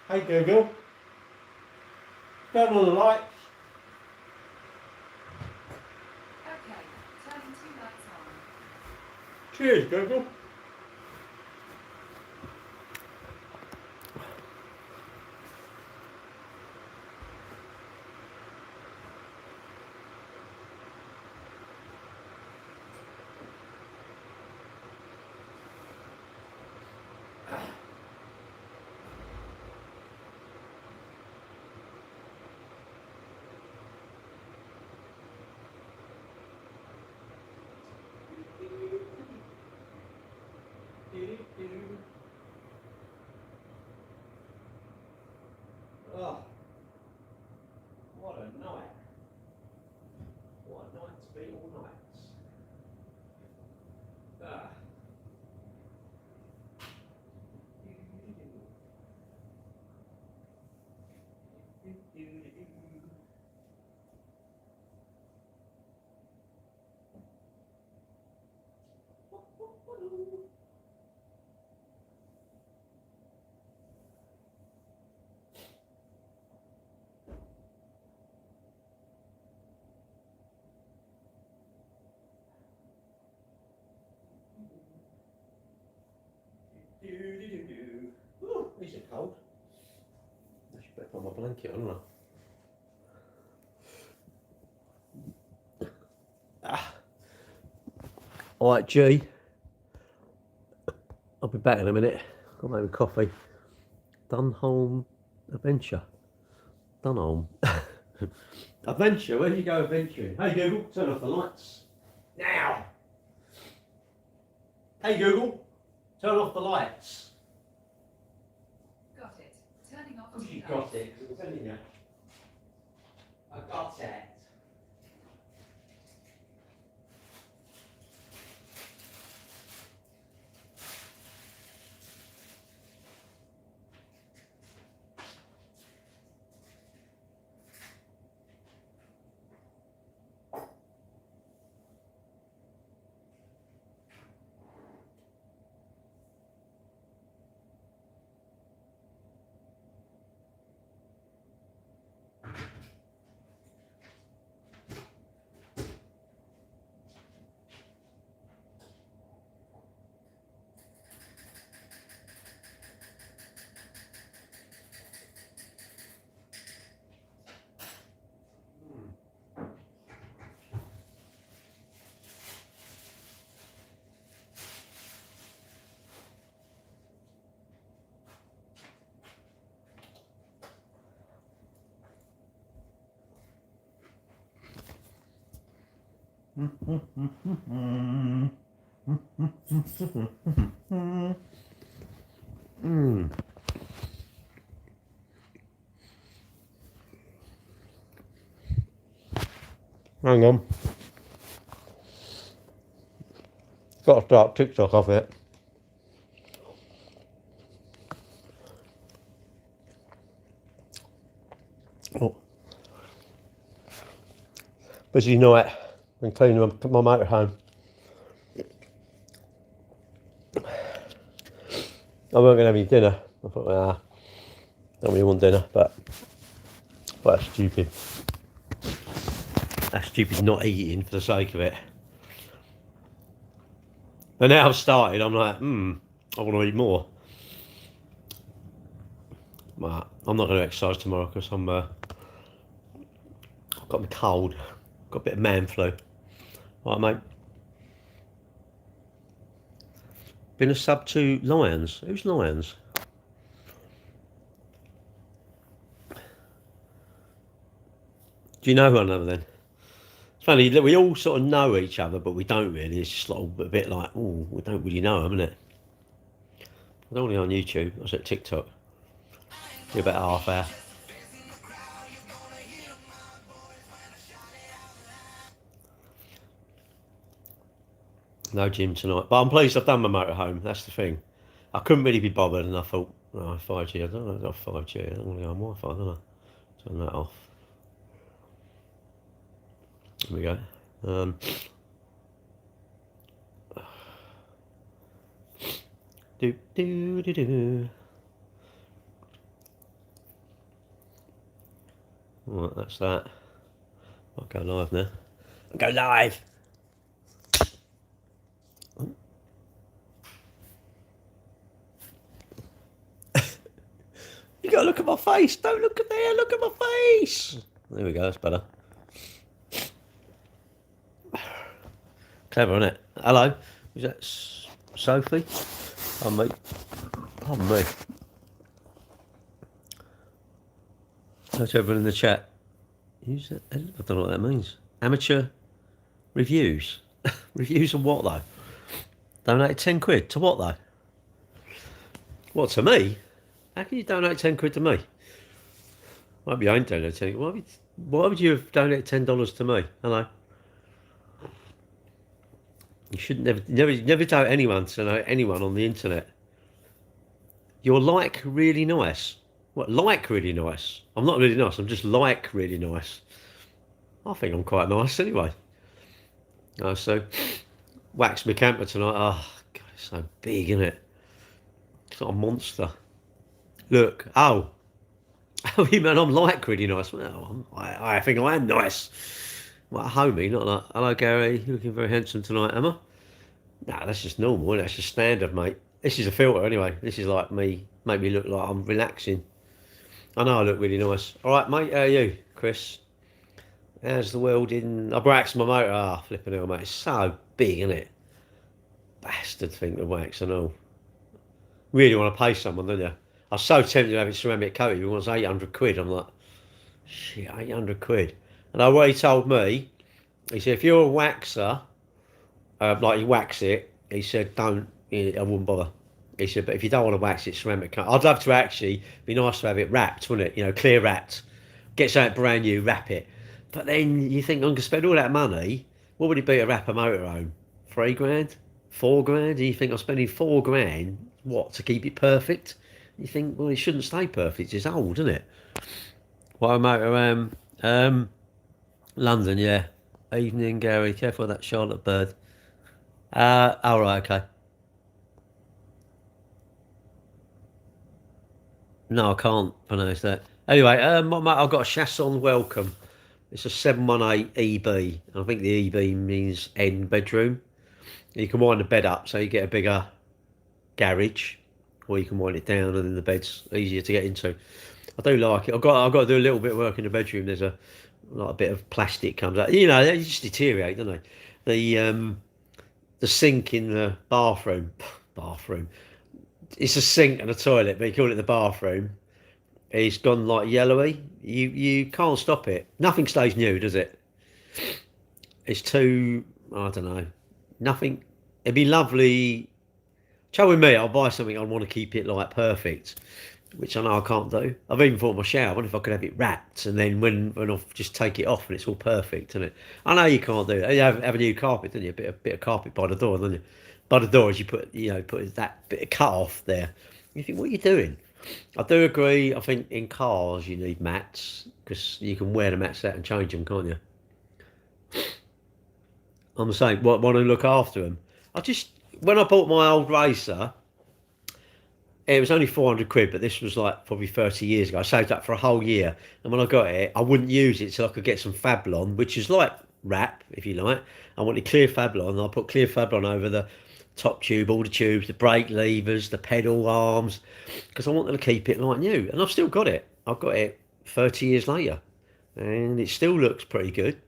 Hey Google, turn on the lights. Okay, turning 2 lights on. Cheers, Google. Oh, what a night. What a night to be all nights. Ah. Ooh, these are cold. I should better put my blanket on, haven't I? Ah. Alright, G. I'll be back in a minute. Got to make a coffee. Dunholm Adventure. Dunholm. Adventure? Where do you go adventuring? Hey Google, turn off the lights. Now! Hey Google, turn off the lights. Got it. Turning off Of course 2 you lights. got it, because I'm telling you. I got it. Hang on. Got to start TikTok off it. Oh. Busy night. Been cleaning my motorhome. I weren't going to have any dinner. I thought, don't really want dinner, but that's stupid. That's stupid not eating for the sake of it. And now I've started, I'm like, I want to eat more. But I'm not going to exercise tomorrow because I've got my cold. Got a bit of man flu. Alright, mate. Been a sub to Lions. Who's Lions? Do you know one another then? It's funny that we all sort of know each other, but we don't really. It's just like a bit like, oh, we don't really know them, isn't it? I was only on YouTube. I was at TikTok. Do about half hour. No gym tonight, but I'm pleased I've done my motorhome. That's the thing. I couldn't really be bothered, and I thought, 5G. I don't know. I've got 5G. I don't want to go on Wi-Fi, don't I? Turn that off. There we go. Do do do do. Alright, that's that. I'll go live now. I'll go live! You gotta look at my face! Don't look at there! Look at my face! There we go, that's better. Clever, isn't it? Hello, is that Sophie? Pardon me. Pardon me. Hello to everyone in the chat. Who's that? I don't know what that means. Amateur reviews. Reviews of what though? Donated 10 quid. To what though? What, to me? How can you donate 10 quid to me? Maybe you ain't donated 10 quid. Why would you have donated $10 to me? Hello? You should never tell anyone to know anyone on the internet. You're like really nice. What, like really nice? I'm not really nice, I'm just like really nice. I think I'm quite nice anyway. So, waxed my camper tonight. Oh, God, it's so big, isn't it? It's like a monster. Look, oh, you man, I'm like really nice. Well, I think I am nice. Like a homie, not like, hello Gary, you're looking very handsome tonight, am I? Nah, that's just normal, that's just standard, mate. This is a filter anyway. This is like me, make me look like I'm relaxing. I know I look really nice. All right, mate, how are you, Chris? How's the world in... I waxed my motor. Ah, flipping hell, mate. It's so big, isn't it? Bastard thing to wax and all. Really want to pay someone, don't you? I was so tempted to have it ceramic coated. It was 800 quid. I'm like, shit, 800 quid. And what he told me, he said, if you're a waxer, like you wax it, he said, don't, I wouldn't bother. He said, but if you don't want to wax it, ceramic coated. I'd love to actually, be nice to have it wrapped, wouldn't it? You know, clear wrapped. Get something brand new, wrap it. But then you think, I'm going to spend all that money. What would it be to wrap a motorhome? 3 grand? 4 grand? And you think I'm spending 4 grand, what, to keep it perfect? You think, well, it shouldn't stay perfect. It's old, isn't it? What a motorhome. London, yeah. Evening, Gary. Careful of that Charlotte bird. All right, okay. No, I can't pronounce that. Anyway, I've got a Chasson Welcome. It's a 718 EB. I think the EB means end bedroom. You can wind the bed up so you get a bigger garage, or you can wind it down and then the bed's easier to get into. I do like it. I've got to do a little bit of work in the bedroom. There's a bit of plastic comes out. You know, they just deteriorate, don't they? The sink in the bathroom. It's a sink and a toilet, but you call it the bathroom. It's gone like yellowy. You can't stop it. Nothing stays new, does it? It's too, I don't know. Nothing. It'd be lovely. Trouble with me, I'll buy something, I want to keep it like perfect, which I know I can't do. I've even thought my shower, I wonder if I could have it wrapped and then when I just take it off and it's all perfect, isn't it? I know you can't do that. You have a new carpet, don't you? A bit of carpet by the door, don't you? By the door, as you put that bit of cut off there. You think, what are you doing? I do agree. I think in cars you need mats because you can wear the mats out and change them, can't you? I'm saying, want to look after them. When I bought my old racer, it was only 400 quid, but this was like probably 30 years ago. I saved up for a whole year, and when I got it, I wouldn't use it so I could get some Fablon, which is like wrap, if you like. I wanted clear Fablon, and I put clear Fablon over the top tube, all the tubes, the brake levers, the pedal arms, because I wanted to keep it like new. And I've still got it. I've got it 30 years later, and it still looks pretty good.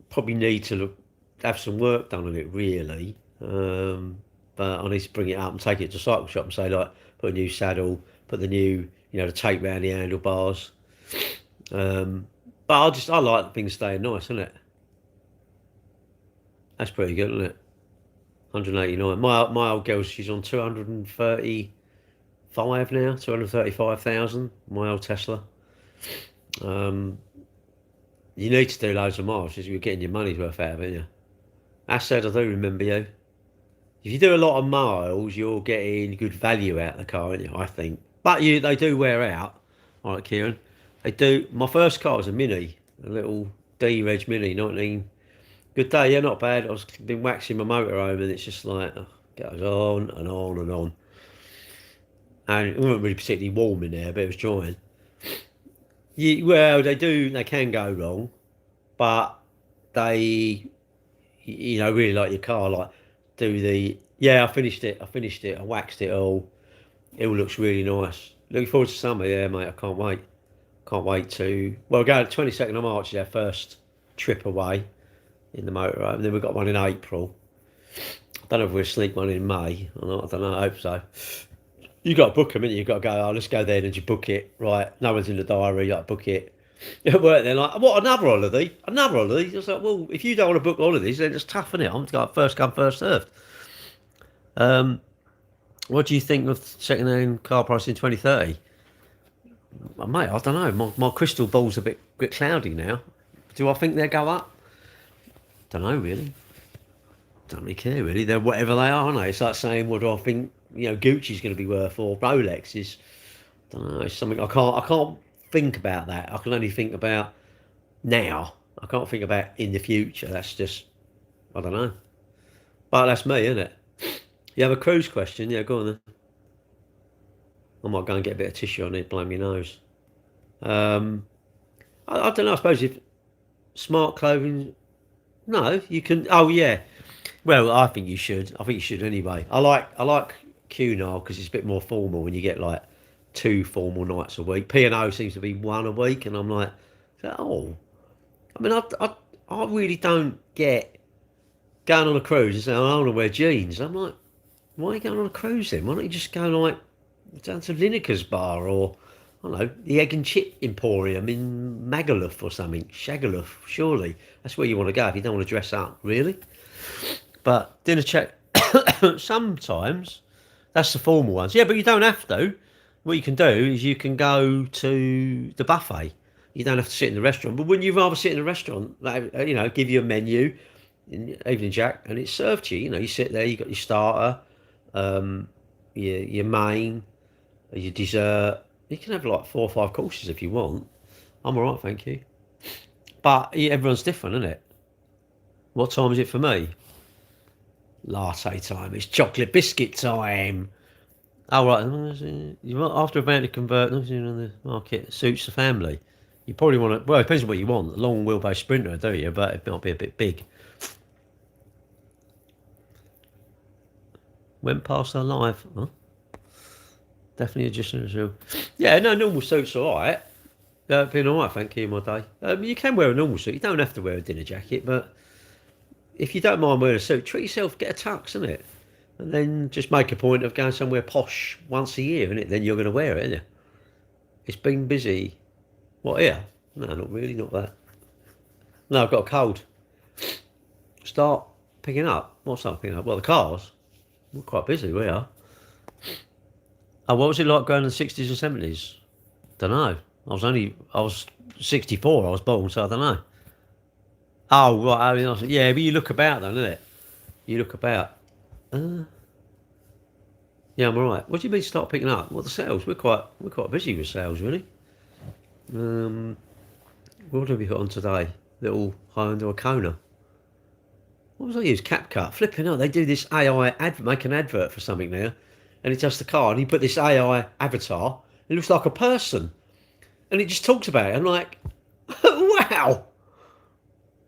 Probably need to have some work done on it, really. But I need to bring it up and take it to a cycle shop and say, like, put a new saddle, put the new, the tape round the handlebars. But I like things staying nice, isn't it? That's pretty good, isn't it? 189. My old girl, she's on 235 now, 235,000. My old Tesla. You need to do loads of miles because you're getting your money's worth out of it, yeah. I said I do remember you. If you do a lot of miles, you're getting good value out of the car, aren't you? I think. But they do wear out. All right, Kieran. They do. My first car was a Mini, a little D-Reg Mini, 19. Good day, yeah, not bad. I've been waxing my motorhome and it's just like, goes on and on and on. And it wasn't really particularly warm in there, but it was drying. Well, they do. They can go wrong, but they, really like your car. Like, do the yeah. I finished it. I finished it. I waxed it all. It all looks really nice. Looking forward to summer. Yeah, mate. I can't wait. Can't wait to. Well, go 22nd of March is our first trip away in the motorhome. And then we've got one in April. I don't know if we'll sneak one in May or not. I don't know. I hope so. You got to book them, innit? You got to go. Oh, let's go there and you book it. Right, no one's in the diary. You got to book it. At work, they're like, "What? Another holiday? Another holiday?" I was like, "Well, if you don't want to book holidays, then it's tough, innit? I'm going first come, first served." Um, what do you think of second-hand car price in 2030? Well, mate, I don't know. My crystal ball's a bit cloudy now. Do I think they'll go up? Don't know really. Don't really care really. They're whatever they are, aren't they? It's like saying, what do I think? Gucci's going to be worth or Rolex is. Don't know. It's something I can't think about that. I can only think about now. I can't think about in the future. That's just I don't know. But that's me, isn't it? You have a cruise question? Yeah, go on then. I might go and get a bit of tissue on it, blow my nose. Um, I don't know. I suppose if smart clothing, no, you can. Oh yeah. Well, I think you should. I think you should anyway. I like Cunard because it's a bit more formal when you get like two formal nights a week. P&O seems to be one a week, and I'm like, oh. I mean, I really don't get going on a cruise and saying, oh, I want to wear jeans. I'm like, why are you going on a cruise then? Why don't you just go like down to Lineker's bar or I don't know the Egg and Chip Emporium in Magaluf or something? Shagaluf, surely that's where you want to go if you don't want to dress up, really. But dinner chat sometimes that's the formal ones. Yeah, but you don't have to. What you can do is you can go to the buffet. You don't have to sit in the restaurant. But wouldn't you rather sit in a restaurant? Like, give you a menu, evening jack, and it's served to you. You sit there. You got your starter, um, your main, your dessert. You can have like 4 or 5 courses if you want. I'm all right, thank you. But everyone's different, isn't it? What time is it for me? Latte time. It's chocolate biscuit time. Oh, right. After about to convert on the market suits the family. You probably want to. Well, it depends on what you want. A long wheelbase Sprinter, do you? But it might be a bit big. Went past her live. Huh? Definitely adjusting to. Yeah, no, normal suit's all right. Been all right, thank you, my day. You can wear a normal suit. You don't have to wear a dinner jacket, but if you don't mind wearing a suit, treat yourself. Get a tux, isn't it? And then just make a point of going somewhere posh once a year, isn't it? Then you're going to wear it, isn't it? It's been busy. What, here? No, not really, not that. No, I've got a cold. Start picking up. What's that picking up? Well, the cars. We're quite busy, we are. Oh, what was it like going in the 60s and 70s? Don't know. I was 64, I was born, so I don't know. Oh, right. I mean, yeah, but you look about, though, isn't it? You look about. Yeah, I'm all right. What do you mean start picking up? Well, the sales. We're quite busy with sales, really. What did we put on today? Little Hyundai Kona. What was I use? CapCut. Flipping out. They do this AI make an advert for something now, and it does the car, and you put this AI avatar. It looks like a person, and it just talks about it. I'm like, wow.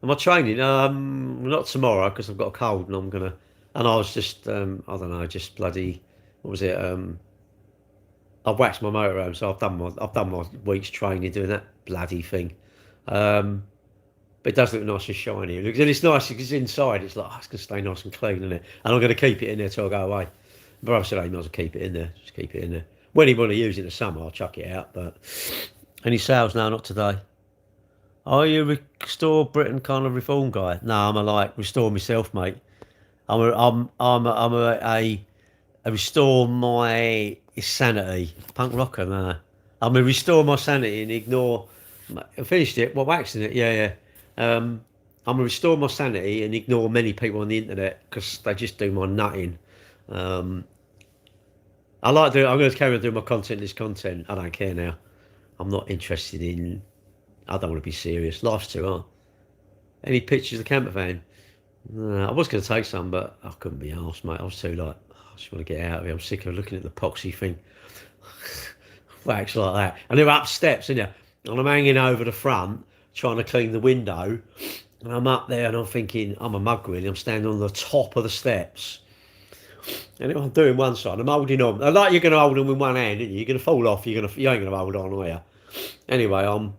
Am I training? Not tomorrow because I've got a cold, and I'm gonna. And I was just, I don't know, just bloody. What was it? I've waxed my motorhome, so I've done my week's training doing that bloody thing. But it does look nice and shiny. And it's nice because inside it's like, it's going to stay nice and clean, isn't it? And I'm going to keep it in there till I go away. But I said, I might as well keep it in there. Just keep it in there. When you want to use it in the summer, I'll chuck it out. But any sales? No, not today. Are you a Restore Britain kind of reform guy? No, I'm a restore myself, mate. I'm a restore my sanity. Punk rocker, no. I'm a restore my sanity and ignore. I finished it. Well, waxing it, yeah. I'm gonna restore my sanity and ignore many people on the internet because they just do my nutting. I'm going to carry on doing my content. This content, I don't care now. I'm not interested in. I don't want to be serious. Life's too hard. Any pictures of the camper van? I was going to take some, but I couldn't be arsed, mate. I was too I just want to get out of here. I'm sick of looking at the poxy thing. Wax like that. And they're up steps, isn't you? and I'm hanging over the front trying to clean the window, and I'm up there and I'm thinking, I'm a mug really, I'm standing on the top of the steps. And I'm doing one side, I'm holding on. Like you're going to hold on with one hand, aren't you? You're going to fall off, you ain't going to hold on, are you? Anyway, I'm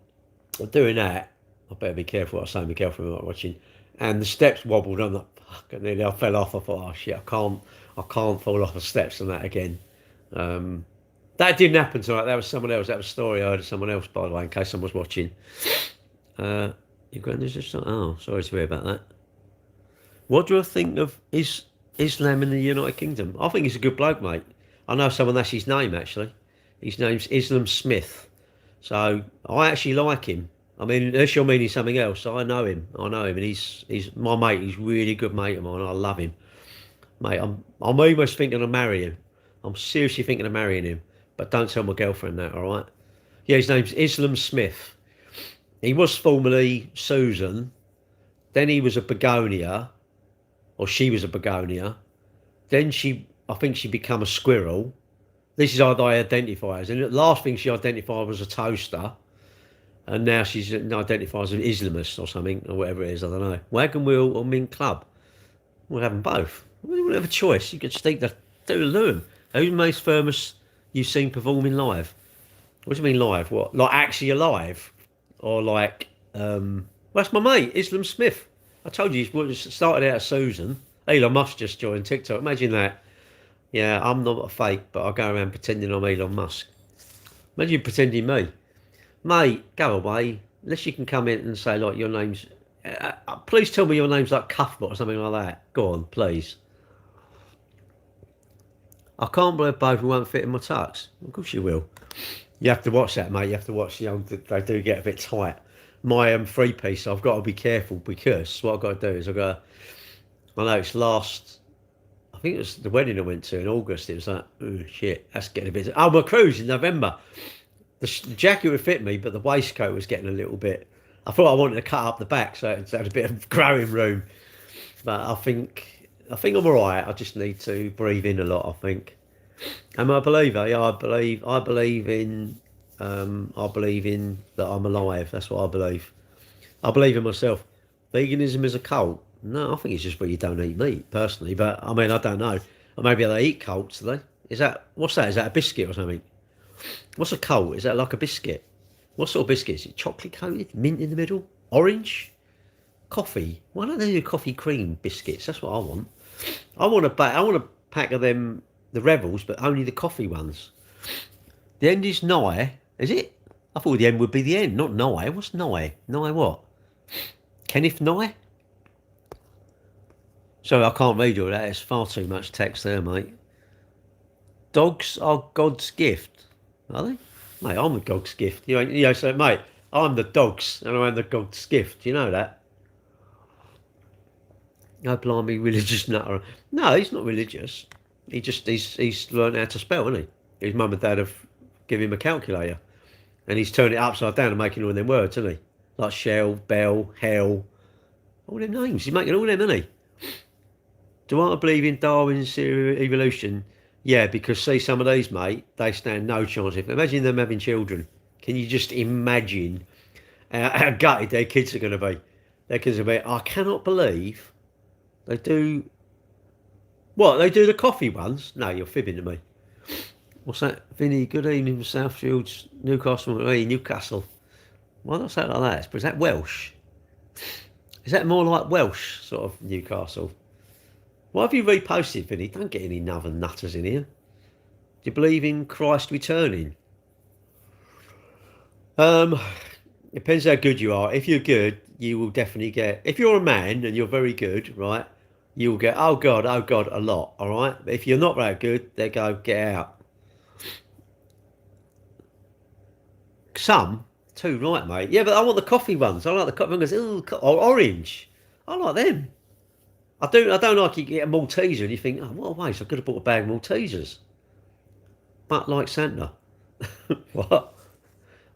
doing that. I better be careful what I say, be careful what I'm watching. And the steps wobbled, I'm like, fuck, nearly I fell off. I thought, oh shit, I can't fall off the steps and that again. That didn't happen tonight. That was someone else. That was a story I heard of someone else, by the way, in case someone was watching. Your granddad's just oh, sorry to hear about that. What do I think of Islam in the United Kingdom? I think he's a good bloke, mate. I know someone that's his name actually. His name's Islam Smith. So I actually like him. I mean, unless you're meaning something else, I know him. And he's my mate. He's a really good mate of mine. I love him, mate. I'm almost thinking of marrying him. I'm seriously thinking of marrying him, but don't tell my girlfriend that, all right? Yeah, his name's Islam Smith. He was formerly Susan, then he was a begonia, or she was a begonia. Then I think she became a squirrel. This is how they identify as. And the last thing she identified was a toaster. And now she's identifies as an Islamist or something, or whatever it is, I don't know. Wagon wheel or mint club. We'll have them both. We wouldn't have a choice. You could stick the do. Who's the most famous you've seen performing live? What do you mean live? What? Like actually alive? Or like, well, that's my mate, Islam Smith. I told you he started out as Susan. Elon Musk just joined TikTok. Imagine that. Yeah, I'm not a fake, but I go around pretending I'm Elon Musk. Imagine pretending me. Mate, go away. Unless you can come in and say, like, your name's... please tell me your name's like Cuthbert or something like that. Go on, please. I can't believe both won't fit in my tux. Of course you will. You have to watch that, mate. You have to watch, they do get a bit tight. My three-piece, I've got to be careful because what I've got to do is I know it's I think it was the wedding I went to in August. It was like, oh shit, that's getting a bit... Oh, my cruise in November. The jacket would fit me, but the waistcoat was getting a little bit... I thought I wanted to cut up the back so it had a bit of growing room. But I think I'm all right. I just need to breathe in a lot, I think. Am I a believer? Yeah, I believe in that I'm alive. That's what I believe. I believe in myself. Veganism is a cult. No, I think it's just where you don't eat meat, personally. But I mean, I don't know. Or maybe they eat cults, do they? What's that? Is that a biscuit or something? What's a cult? Is that like a biscuit? What sort of biscuit? Is it chocolate coated? Mint in the middle? Orange? Coffee? Why don't they do coffee cream biscuits? That's what I want. I want a pack of them, the Rebels, but only the coffee ones. The end is nigh, is it? I thought the end would be the end, not nigh. What's nigh? Nigh what? Kenneth Nye? Sorry, I can't read all that. It's far too much text there, mate. Dogs are God's gift, are they? Mate, I'm the dog's gift. So, mate, I'm the dog's and I'm the God's gift. You know that? No, blimey, religious nutter. No, he's not religious. He's learned how to spell, hasn't he? His mum and dad have given him a calculator. And he's turned it upside down and making all them words, isn't he? Like shell, bell, hell. All them names. He's making all them, isn't he? Do I believe in Darwin's evolution? Yeah, because see some of these, mate, they stand no chance. Imagine them having children. Can you just imagine how gutted their kids are going to be? Their kids are going to be, I cannot believe they do... What, they do the coffee ones? No, you're fibbing to me. What's that? Vinny, good evening from Southfields, Newcastle. Why not say it like that? Is that Welsh? Is that more like Welsh, sort of Newcastle? Why have you reposted, Vinny? Don't get any other nutters in here. Do you believe in Christ returning? Depends how good you are. If you're good, you will definitely get... If you're a man and you're very good, right, you will get, oh God, a lot, all right? But if you're not that good, they go, get out. Some, too right, mate. Yeah, but I want the coffee ones. I like the coffee ones. Ooh, or orange. I like them. I don't like you get a Malteser and you think, oh, what a waste. I could have bought a bag of Maltesers. But like Santa. What?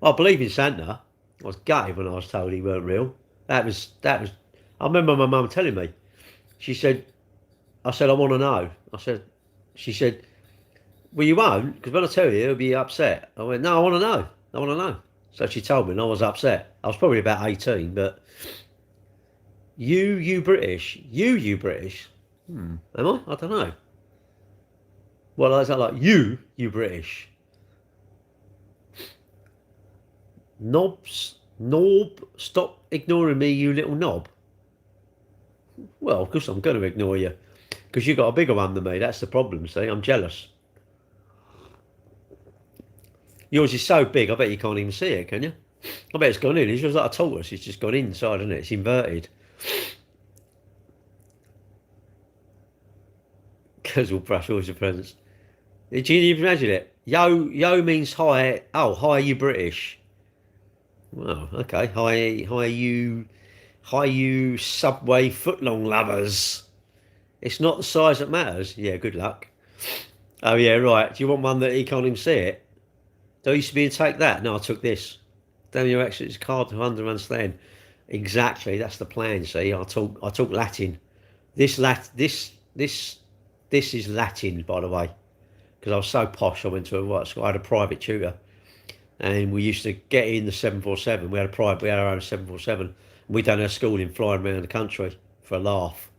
Well, I believe in Santa. I was gutted when I was told he weren't real. That was. I remember my mum telling me. She said, I said, I want to know. She said, well, you won't, because when I tell you, you'll be upset. I went, no, I want to know. So she told me, and I was upset. I was probably about 18, but you British, you British. Am I? I don't know. Well, is that like you British? Knob, stop ignoring me, you little knob. Well, of course I'm going to ignore you, because you got a bigger one than me. That's the problem. See, I'm jealous. Yours is so big, I bet you can't even see it, can you? I bet it's gone in. It's just like a tortoise. It's just gone inside, isn't it? It's inverted. Casual brush, always your presence. Did you imagine it? Yo means hi. Oh, hi, you British. Well, okay. Hi, you Subway footlong lovers. It's not the size that matters. Yeah, good luck. Oh, yeah, right. Do you want one that he can't even see it? Do I used to be in take that? No, I took this. Damn, your accent is hard to understand. Exactly, that's the plan. See, I talk Latin. This is Latin, by the way, because I was so posh. I went to I had a private tutor, and we used to get in the 747. We had our own 747. We done our schooling flying around the country for a laugh.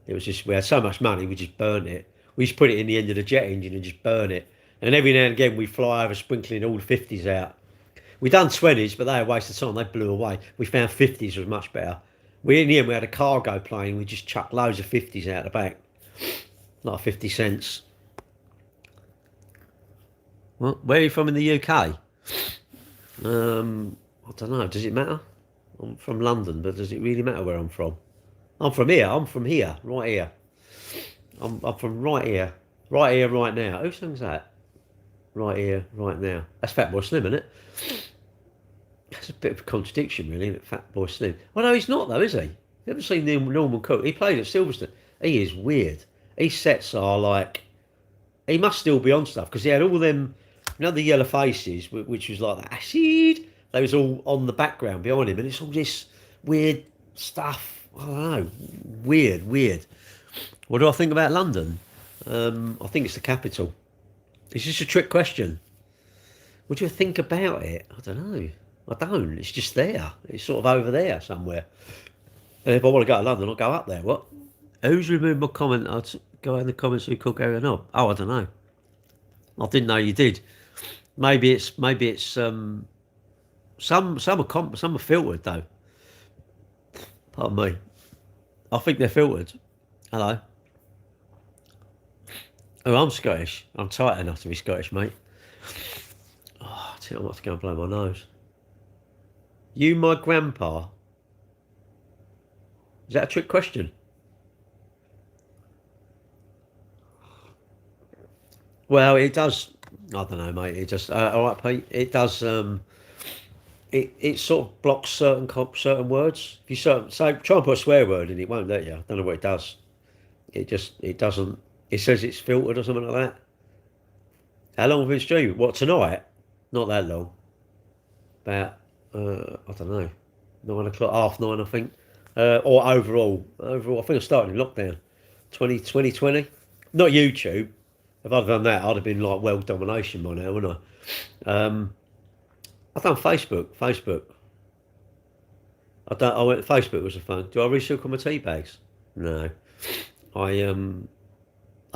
It was just we had so much money, we just burnt it. We just put it in the end of the jet engine and just burn it. And every now and again we fly over, sprinkling all the 50s out. We done 20s, but they were a waste of time. They blew away. We found 50s was much better. In the end, we had a cargo plane. We just chucked loads of 50s out the back, like 50 cents. Well, where are you from in the UK? I don't know. Does it matter? I'm from London, but does it really matter where I'm from? I'm from here. Right here. I'm from right here, right now. Who sings that? Right here, right now. That's Fatboy Slim, isn't it? That's a bit of a contradiction, really, isn't it? Fatboy Slim. Well, no, he's not, though, is he? You ever seen Norman Cook? He played at Silverstone. He is weird. His sets are like... He must still be on stuff, because he had all them... You know, the yellow faces, which was like the acid? They was all on the background behind him, and it's all this weird stuff. I don't know. Weird. What do I think about London? I think it's the capital. It's just a trick question. What do you think about it? I don't know. I don't. It's just there. It's sort of over there somewhere. And if I want to go to London, I'll go up there. What? Who's removed my comment? I'll go in the comments who could go up. Oh, I don't know. I didn't know you did. Maybe it's some are filtered though. Pardon me. I think they're filtered. Hello. Oh, I'm Scottish. I'm tight enough to be Scottish, mate. Oh, I think I'm about to go and blow my nose. You, my grandpa. Is that a trick question? Well, it does. I don't know, mate. It just all right, Pete. It does. It sort of blocks certain words. If you so try and put a swear word in, it won't let you. I don't know what it does. It doesn't. It says it's filtered or something like that. How long have we been streaming? What, tonight? Not that long. About I don't know, 9 o'clock, 9:30, I think. Or overall, I think I started in lockdown, 2020. Not YouTube. If I'd done that, I'd have been like world domination by now, wouldn't I? I've done Facebook. Facebook was a fun. Do I recycle my tea bags? No. I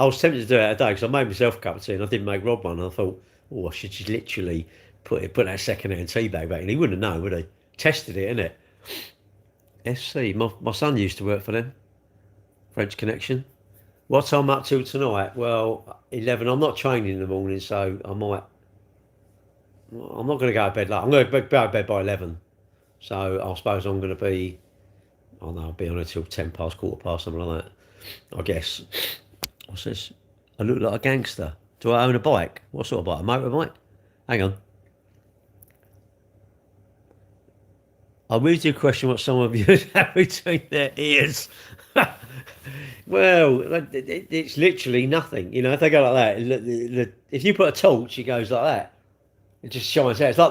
was tempted to do it today because I made myself a cup of tea and I didn't make Rob one. And I thought, oh, I should just literally put that second-hand tea bag back. And he wouldn't know, would he? Tested it, innit? SC. My son used to work for them. French Connection. What I'm up to tonight? Well, 11. I'm not training in the morning, so I'm not going to go to bed late. I'm going to go to bed by 11. So I suppose I'm going to be... I'll be on until 10 past, quarter past, something like that. I guess. What's this? I look like a gangster. Do I own a bike? What sort of bike? A motorbike? Hang on. I'll read you a question what some of you have between their ears. Well, it's literally nothing. You know, if they go like that, if you put a torch, it goes like that. It just shines out. It's like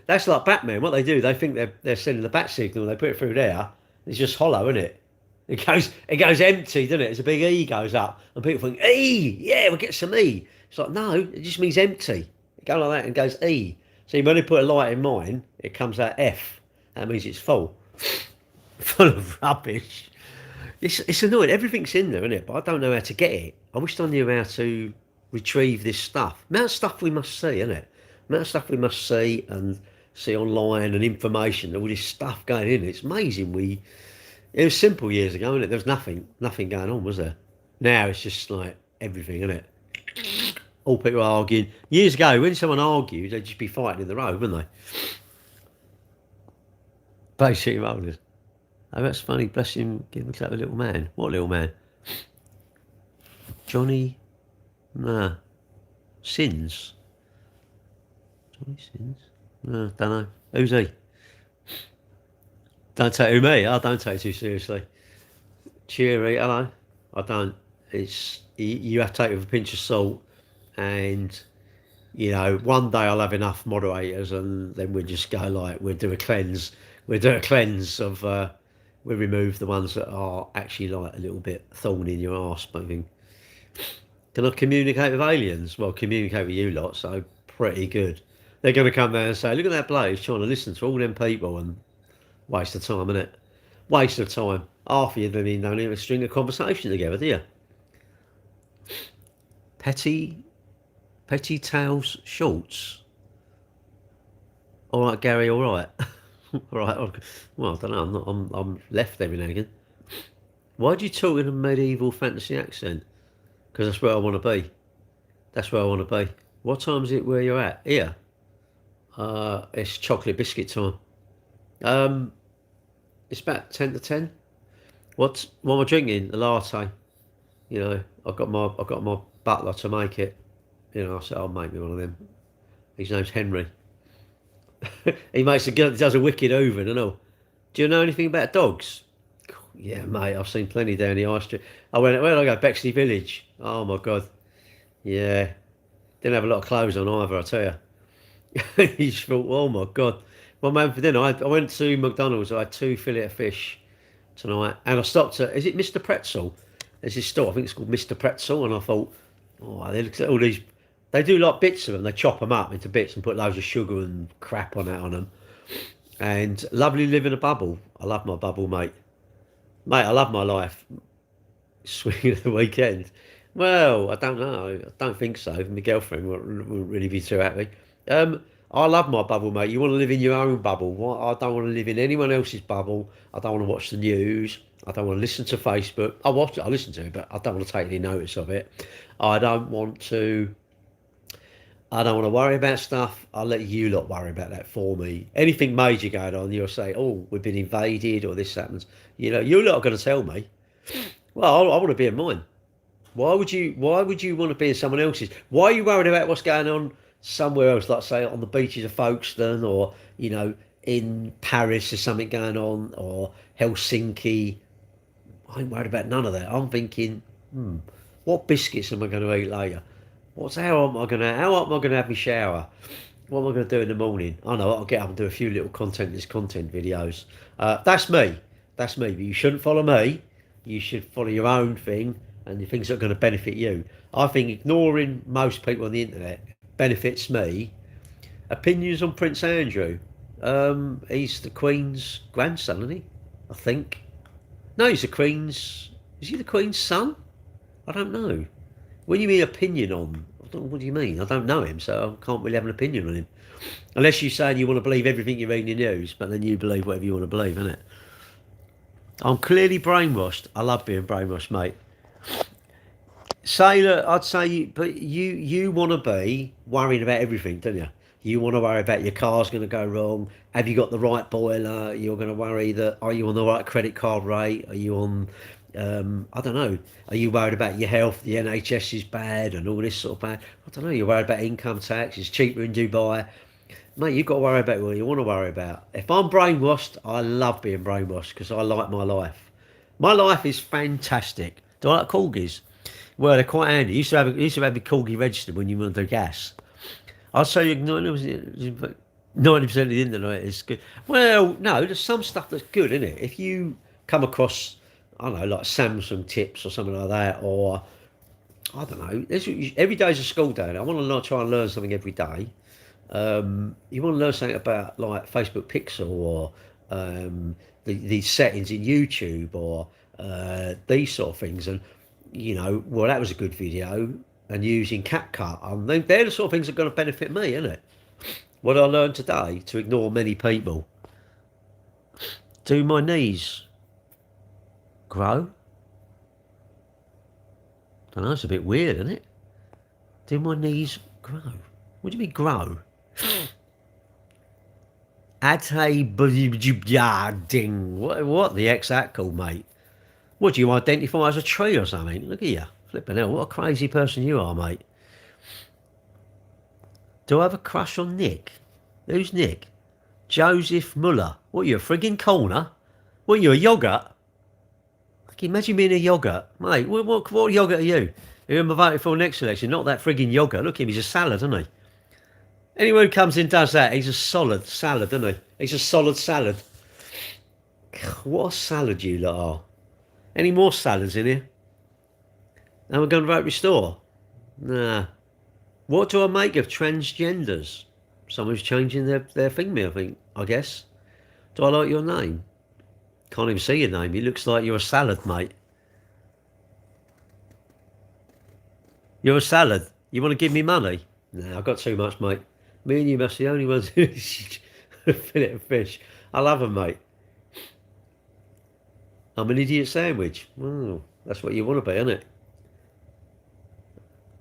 that's like Batman. What they do, they think they're sending the bat signal. They put it through there. It's just hollow, isn't it? It goes empty, doesn't it? It's a big E goes up, and people think E, yeah, we'll get some E. It's like no, it just means empty. It goes like that and goes E. See, when they put a light in mine, it comes out F. That means it's full. Full of rubbish. It's annoying. Everything's in there, isn't it? But I don't know how to get it. I wish I knew how to retrieve this stuff. Amount of stuff we must see, isn't it? Amount of stuff we must see and see online and information. All this stuff going in. It's amazing. It was simple years ago, isn't it? There was nothing going on, was there? Now it's just like everything, isn't it? All people arguing. Years ago, when someone argued, they'd just be fighting in the road, wouldn't they? Basic rollers. Oh, that's funny. Bless him. Give him a clap, a little man. What little man? Johnny. Nah. Sins. Johnny Sins. No, don't know. Who's he? Don't take who me. I don't take it too seriously. Cheery. Hello. I don't. You have to take it with a pinch of salt, and one day I'll have enough moderators, and then we'll just go like we'll do a cleanse. We'll do a cleanse of. We'll remove the ones that are actually like a little bit thorny in your arse, maybe. Can I communicate with aliens? Well, communicate with you lot, so pretty good. They're going to come there and say, look at that bloke, he's trying to listen to all them people, and waste of time, isn't it? Waste of time. Half of you don't even have a string of conversation together, do you? Petty tails shorts. All right, Gary, all right. Right, well, I don't know. I'm left every now and again. Why do you talk in a medieval fantasy accent? Because that's where I want to be. That's where I want to be. What time is it where you're at? Here. It's chocolate biscuit time. It's about 10 to 10. What am I drinking? A latte. I've got my butler to make it. I said I'll make me one of them. His name's Henry. He does a wicked hoovering and all. Do you know anything about dogs? Yeah, mate, I've seen plenty down the high street. Where did I go? Bexley Village. Oh my God. Yeah. Didn't have a lot of clothes on either, I tell you. You just thought, oh my God. My man for dinner, I went to McDonald's. I had 2 fillet of fish tonight, and I stopped at, is it Mr. Pretzel? There's this store, I think it's called Mr. Pretzel, and I thought, oh, they look at all these. They do like bits of them. They chop them up into bits and put loads of sugar and crap on them. And lovely live in a bubble. I love my bubble, mate. Mate, I love my life. Swing of the weekend. Well, I don't know. I don't think so. My girlfriend wouldn't really be too happy. I love my bubble, mate. You want to live in your own bubble. I don't want to live in anyone else's bubble. I don't want to watch the news. I don't want to listen to Facebook. I listen to it, but I don't want to take any notice of it. I don't want to worry about stuff. I'll let you lot worry about that for me. Anything major going on, you'll say, oh, we've been invaded or this happens. You lot are going to tell me. Well, I want to be in mine. Why would you want to be in someone else's? Why are you worried about what's going on somewhere else, like say on the beaches of Folkestone, or in Paris there's something going on, or Helsinki? I ain't worried about none of that. I'm thinking, what biscuits am I going to eat later? How am I going to have my shower? What am I going to do in the morning? I know I'll get up and do a few little content videos. That's me. But you shouldn't follow me. You should follow your own thing and the things that are going to benefit you. I think ignoring most people on the internet benefits me. Opinions on Prince Andrew. He's the Queen's grandson, isn't he? I think. No, he's the Queen's. Is he the Queen's son? I don't know. When you mean opinion on, what do you mean? I don't know him, so I can't really have an opinion on him. Unless you're saying you want to believe everything you read in the news, but then you believe whatever you want to believe, innit? I'm clearly brainwashed. I love being brainwashed, mate. I'd say, but you want to be worrying about everything, don't you? You want to worry about your car's going to go wrong. Have you got the right boiler? You're going to worry that, are you on the right credit card rate? Are you on, I don't know. Are you worried about your health? The NHS is bad and all this sort of bad. I don't know. You're worried about income tax. It's cheaper in Dubai. Mate, you've got to worry about what you want to worry about. If I'm brainwashed, I love being brainwashed because I like my life. My life is fantastic. Do I like corgis? Well, they're quite handy. You used to have a corgi registered when you want to do gas. I'll say you 90% of the internet is good. Well, no, there's some stuff that's good, isn't it? If you come across, I don't know, like Samsung tips or something like that, or I don't know. Every day's a school day. I want to try and learn something every day. You want to learn something about like Facebook Pixel or the settings in YouTube or these sort of things, and well, that was a good video, and using CapCut, they're the sort of things that are going to benefit me, isn't it? What I learned today, to ignore many people. Do my knees grow? I don't know, it's a bit weird, isn't it? Do my knees grow? What do you mean grow? Ding. What the heck's that called, mate? What do you identify as a tree or something? Look at you. Flipping hell, what a crazy person you are, mate. Do I have a crush on Nick? Who's Nick? Joseph Muller. What are you, a frigging corner? What are you, a yoghurt? Can you imagine being a yoghurt? Mate, what yoghurt are you? Who am I voting for next election? Not that frigging yoghurt. Look at him, he's a salad, isn't he? Anyone who comes in and does that, he's a solid salad, isn't he? He's a solid salad. What a salad you lot are. Any more salads in here? And we're going to vote restore? Nah. What do I make of transgenders? Someone's changing their thing, I guess. Do I like your name? Can't even see your name. It looks like you're a salad, mate. You're a salad. You want to give me money? Nah, I've got too much, mate. Me and you must be the only ones who fillet of fish. I love them, mate. I'm an idiot sandwich. Oh, that's what you want to be, isn't it?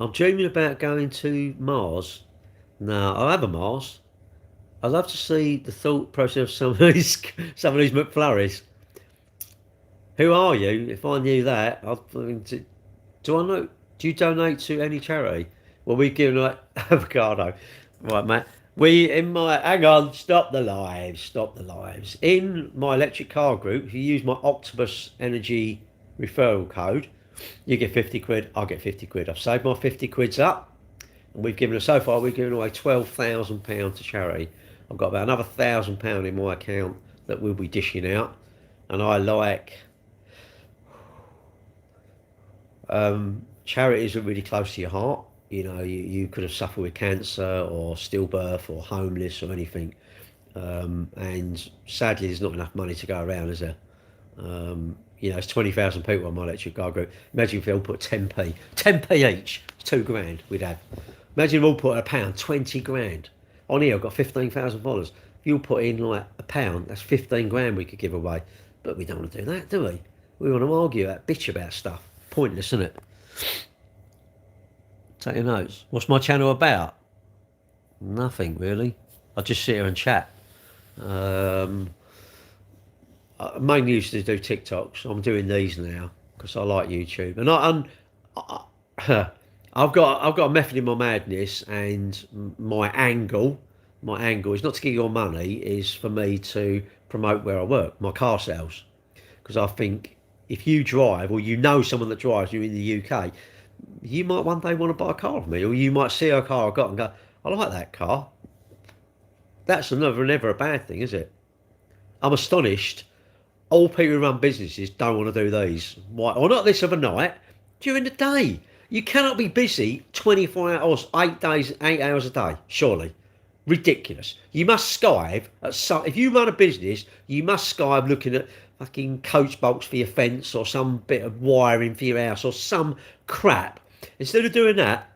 I'm dreaming about going to Mars. No, I'll have a Mars. I'd love to see the thought process of some of these McFlurries. Who are you? If I knew that, do I know? Do you donate to any charity? Well, we give like avocado, right, mate? Hang on, stop the lives. In my electric car group, if you use my Octopus Energy referral code, you get 50 quid. I'll get 50 quid. I've saved my 50 quids up, and we've given away £12,000 to charity. I've got about another £1,000 in my account that we'll be dishing out, and I like charities are really close to your heart. You could have suffered with cancer or stillbirth or homeless or anything, and sadly there's not enough money to go around, is there? It's 20,000 people on my electric car group. Imagine if they all put 10p each, it's £2,000 we'd have. Imagine if we all put a pound, 20 grand. On here I've got 15,000 followers. If you all put in like a pound, that's 15 grand we could give away. But we don't want to do that, do we? We want to argue, bitch about stuff. Pointless, isn't it? Take your notes. What's my channel about? Nothing really. I just sit here and chat. I mainly used to do TikToks. I'm doing these now because I like YouTube, and I've got a method in my madness, and my angle is not to get your money, is for me to promote where I work, my car sales, because I think if you drive or someone that drives, you're in the UK, you might one day want to buy a car from me, or you might see a car I've got and go, I like that car. That's never a bad thing, is it? I'm astonished all people who run businesses don't want to do these. Why? Or not this of a night, during the day. You cannot be busy 24 hours, 8 hours a day, surely. Ridiculous. You must skive at if you run a business, you must skive looking at fucking coach bolts for your fence or some bit of wiring for your house or some crap. Instead of doing that,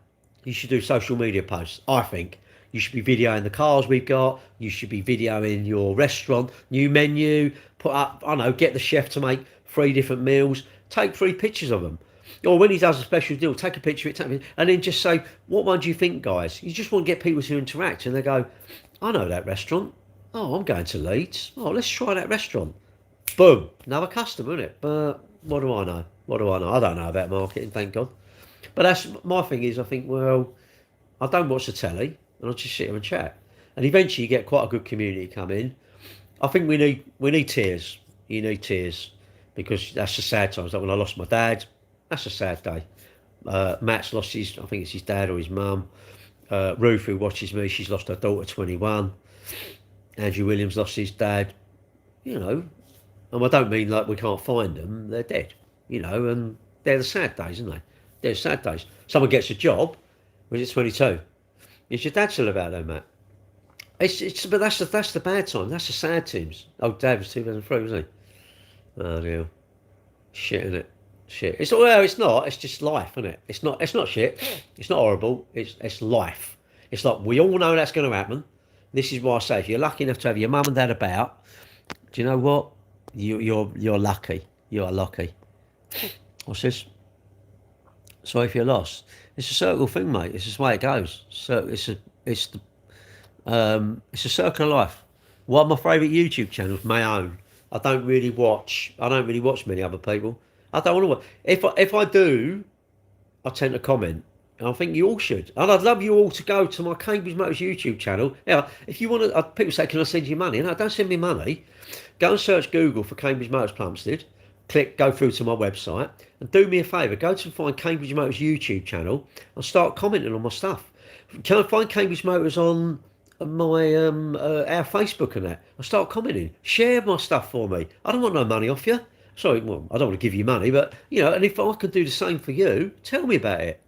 you should do social media posts, I think. You should be videoing the cars we've got. You should be videoing your restaurant, new menu, put up, get the chef to make 3 different meals, take 3 pictures of them. Or when he does a special deal, take a picture of it, and then just say, what one do you think, guys? You just want to get people to interact, and they go, I know that restaurant. Oh, I'm going to Leeds. Oh, let's try that restaurant. Boom, another customer, isn't it? But what do I know? I don't know about marketing, thank God. But that's my thing is, I think, well, I don't watch the telly, and I just sit here and chat. And eventually you get quite a good community come in. I think we need tears. You need tears, because that's the sad times. Like when I lost my dad, that's a sad day. Matt's lost I think it's his dad or his mum. Ruth, who watches me, she's lost her daughter, 21. Andrew Williams lost his dad. And I don't mean like we can't find them, they're dead. And they're the sad days, aren't they? They're sad days. Someone gets a job when it's 22. Is your dad still about though, Matt? But that's the bad time. That's the sad times. Oh, Dad was 2003, wasn't he? Oh dear, shit, isn't it? Shit. It's not. It's just life, isn't it? It's not shit. It's not horrible. It's life. It's like we all know that's going to happen. This is why I say if you're lucky enough to have your mum and dad about, do you know what? You're lucky. You are lucky. What's this? Sorry if you're lost. It's a circle thing, mate. It's just the way it goes. So it's a circle of life. One of my favourite YouTube channels, my own. I don't really watch. I don't really watch many other people. I don't want to watch. If I do, I tend to comment. And I think you all should. And I'd love you all to go to my Cambridge Motors YouTube channel. Yeah, if you want to, people say, "Can I send you money?" No, don't send me money. Go and search Google for Cambridge Motors Plumstead. Go through to my website, and do me a favour. Go to find Cambridge Motors YouTube channel and start commenting on my stuff. Can I find Cambridge Motors on my our Facebook and that? I start commenting. Share my stuff for me. I don't want no money off you. Sorry, well, I don't want to give you money, but you know, and if I can do the same for you, tell me about it.